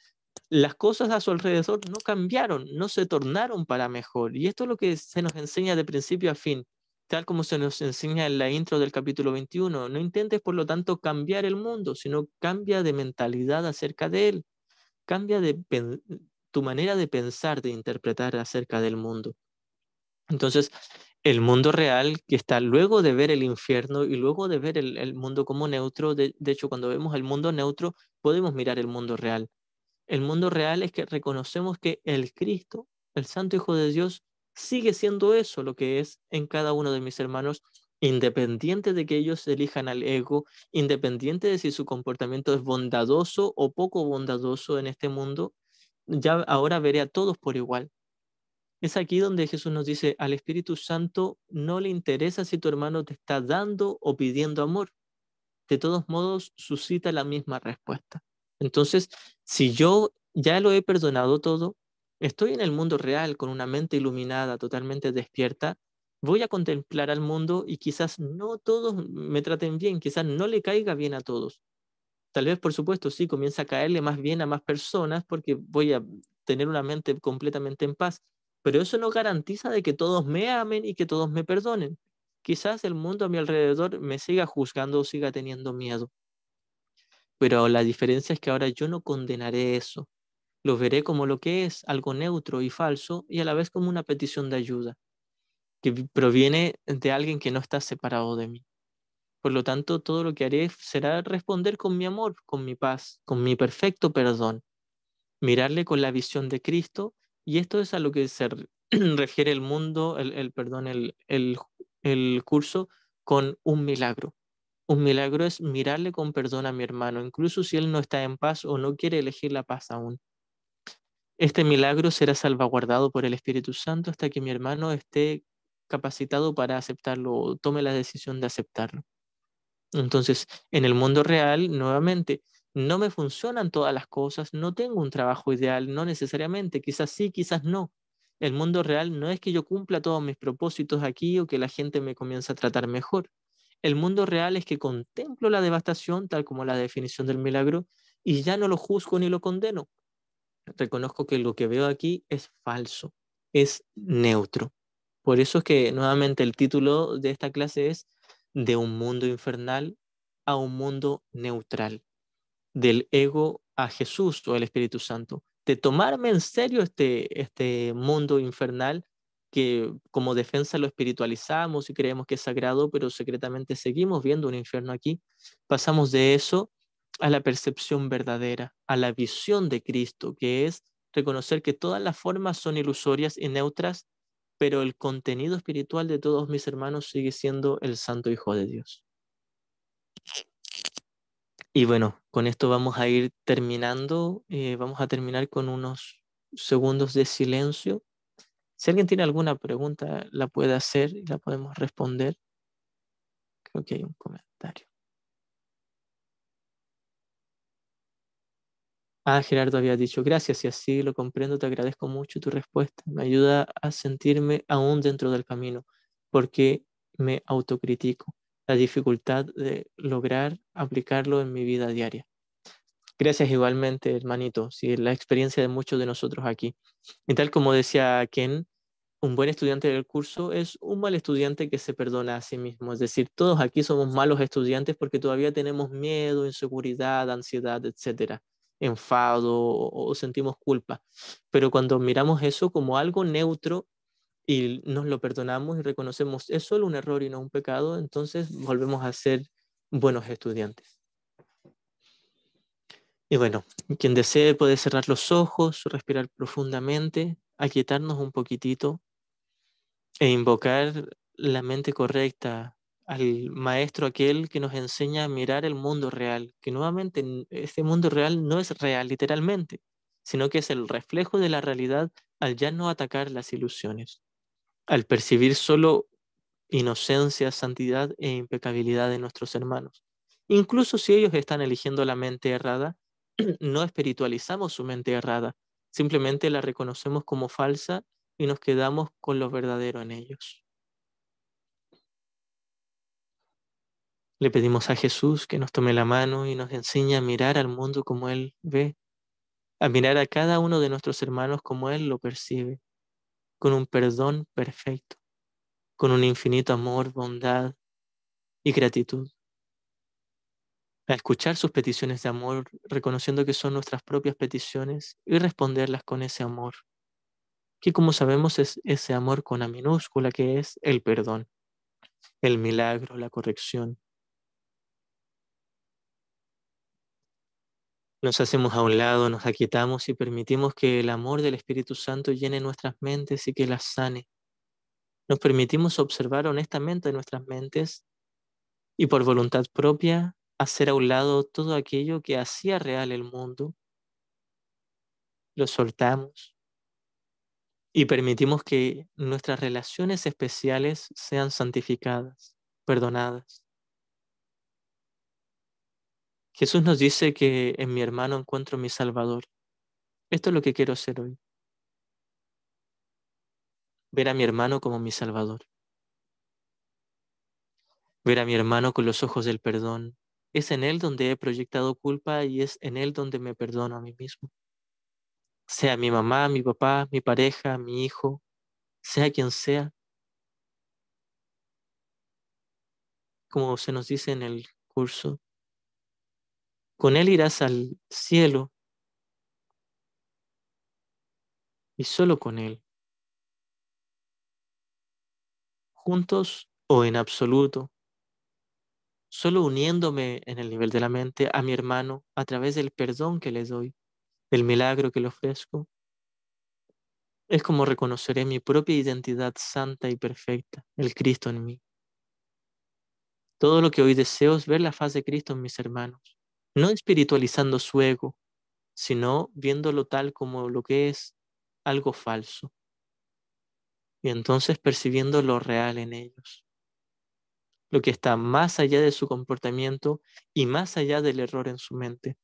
las cosas a su alrededor no cambiaron, no se tornaron para mejor. Y esto es lo que se nos enseña de principio a fin, tal como se nos enseña en la intro del capítulo 21. No intentes, por lo tanto, cambiar el mundo, sino cambia de mentalidad acerca de él. Cambia tu manera de pensar, de interpretar acerca del mundo. Entonces, el mundo real que está luego de ver el infierno y luego de ver el mundo como neutro, de hecho, cuando vemos el mundo neutro, podemos mirar el mundo real. El mundo real es que reconocemos que el Cristo, el Santo Hijo de Dios, sigue siendo eso, lo que es en cada uno de mis hermanos, independiente de que ellos elijan al ego, independiente de si su comportamiento es bondadoso o poco bondadoso en este mundo, ya ahora veré a todos por igual. Es aquí donde Jesús nos dice, al Espíritu Santo no le interesa si tu hermano te está dando o pidiendo amor. De todos modos, suscita la misma respuesta. Entonces, si yo ya lo he perdonado todo, estoy en el mundo real con una mente iluminada, totalmente despierta, voy a contemplar al mundo y quizás no todos me traten bien, quizás no le caiga bien a todos, Tal vez, por supuesto, sí, comienza a caerle más bien a más personas porque voy a tener una mente completamente en paz, pero eso no garantiza de que todos me amen y que todos me perdonen. Quizás el mundo a mi alrededor me siga juzgando o siga teniendo miedo, pero la diferencia es que ahora yo no condenaré eso. Lo veré como lo que es, algo neutro y falso, y a la vez como una petición de ayuda, que proviene de alguien que no está separado de mí. Por lo tanto, todo lo que haré será responder con mi amor, con mi paz, con mi perfecto perdón, mirarle con la visión de Cristo, y esto es a lo que se refiere el mundo, perdón, el curso con un milagro. Un milagro es mirarle con perdón a mi hermano, incluso si él no está en paz o no quiere elegir la paz aún. Este milagro será salvaguardado por el Espíritu Santo hasta que mi hermano esté capacitado para aceptarlo o tome la decisión de aceptarlo. Entonces, en el mundo real, nuevamente, no me funcionan todas las cosas, no tengo un trabajo ideal, no necesariamente, quizás sí, quizás no. El mundo real no es que yo cumpla todos mis propósitos aquí o que la gente me comience a tratar mejor. El mundo real es que contemplo la devastación, tal como la definición del milagro, y ya no lo juzgo ni lo condeno. Reconozco que lo que veo aquí es falso, es neutro. Por eso es que nuevamente el título de esta clase es De un mundo infernal a un mundo neutral, del ego a Jesús o el Espíritu Santo, de tomarme en serio este mundo infernal que como defensa lo espiritualizamos y creemos que es sagrado, pero secretamente seguimos viendo un infierno aquí. Pasamos de eso a la percepción verdadera, a la visión de Cristo, que es reconocer que todas las formas son ilusorias y neutras, pero el contenido espiritual de todos mis hermanos sigue siendo el Santo Hijo de Dios. Y bueno, con esto vamos a ir terminando. Vamos a terminar con unos segundos de silencio. Si alguien tiene alguna pregunta, la puede hacer y la podemos responder. Creo que hay un comentario. Ah, Gerardo había dicho, gracias, y así lo comprendo, te agradezco mucho tu respuesta. Me ayuda a sentirme aún dentro del camino, porque me autocritico, la dificultad de lograr aplicarlo en mi vida diaria. Gracias igualmente, hermanito, sí, la experiencia de muchos de nosotros aquí. Y tal como decía Ken, un buen estudiante del curso es un mal estudiante que se perdona a sí mismo. Es decir, todos aquí somos malos estudiantes porque todavía tenemos miedo, inseguridad, ansiedad, etcétera, enfado o sentimos culpa. Pero cuando miramos eso como algo neutro y nos lo perdonamos y reconocemos es solo un error y no un pecado, entonces volvemos a ser buenos estudiantes. Y bueno, quien desee puede cerrar los ojos, respirar profundamente, aquietarnos un poquitito e invocar la mente correcta al maestro aquel que nos enseña a mirar el mundo real, que nuevamente este mundo real no es real literalmente, sino que es el reflejo de la realidad al ya no atacar las ilusiones, al percibir solo inocencia, santidad e impecabilidad de nuestros hermanos. Incluso si ellos están eligiendo la mente errada, no espiritualizamos su mente errada, simplemente la reconocemos como falsa y nos quedamos con lo verdadero en ellos. Le pedimos a Jesús que nos tome la mano y nos enseñe a mirar al mundo como Él ve, a mirar a cada uno de nuestros hermanos como Él lo percibe, con un perdón perfecto, con un infinito amor, bondad y gratitud. A escuchar sus peticiones de amor, reconociendo que son nuestras propias peticiones y responderlas con ese amor, que como sabemos es ese amor con A minúscula que es el perdón, el milagro, la corrección. Nos hacemos a un lado, nos aquietamos y permitimos que el amor del Espíritu Santo llene nuestras mentes y que las sane. Nos permitimos observar honestamente nuestras mentes y por voluntad propia hacer a un lado todo aquello que hacía real el mundo. Lo soltamos y permitimos que nuestras relaciones especiales sean santificadas, perdonadas. Jesús nos dice que en mi hermano encuentro mi Salvador. Esto es lo que quiero hacer hoy, ver a mi hermano como mi Salvador, ver a mi hermano con los ojos del perdón Es en Él donde he proyectado culpa y es en Él donde me perdono a mí mismo. Sea mi mamá, mi papá, mi pareja, mi hijo, sea quien sea, como se nos dice en el curso, con Él irás al cielo y solo con Él, juntos o en absoluto, solo uniéndome en el nivel de la mente a mi hermano a través del perdón que le doy, del milagro que le ofrezco. Es como reconoceré mi propia identidad santa y perfecta, el Cristo en mí. Todo lo que hoy deseo es ver la faz de Cristo en mis hermanos, no espiritualizando su ego, sino viéndolo tal como lo que es, algo falso, y entonces percibiendo lo real en ellos, lo que está más allá de su comportamiento y más allá del error en su mente,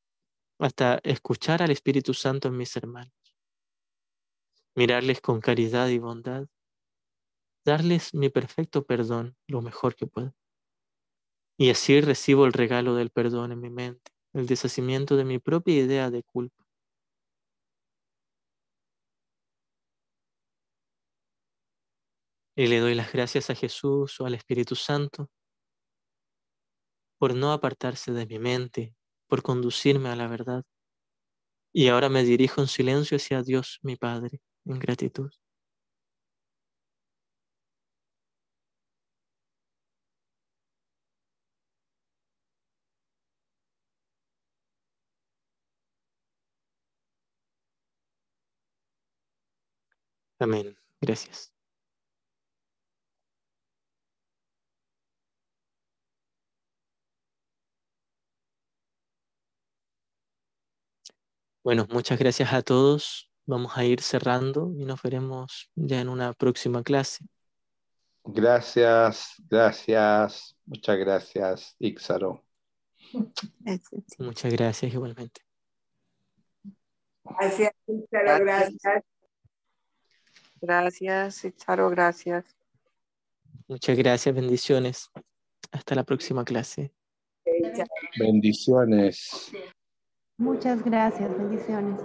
hasta escuchar al Espíritu Santo en mis hermanos, mirarles con caridad y bondad, darles mi perfecto perdón lo mejor que puedo. Y así recibo el regalo del perdón en mi mente, el deshacimiento de mi propia idea de culpa. Y le doy las gracias a Jesús o al Espíritu Santo por no apartarse de mi mente, por conducirme a la verdad. Y ahora me dirijo en silencio hacia Dios, mi Padre, en gratitud. Amén. Gracias. Bueno, muchas gracias a todos. Vamos a ir cerrando y nos veremos ya en una próxima clase. Gracias, gracias, muchas gracias, Íxaro. Gracias. Muchas gracias igualmente. Gracias, Íxaro, gracias. Gracias, Itzaro, gracias. Muchas gracias, bendiciones. Hasta la próxima clase. Chao. Bendiciones. Muchas gracias, bendiciones.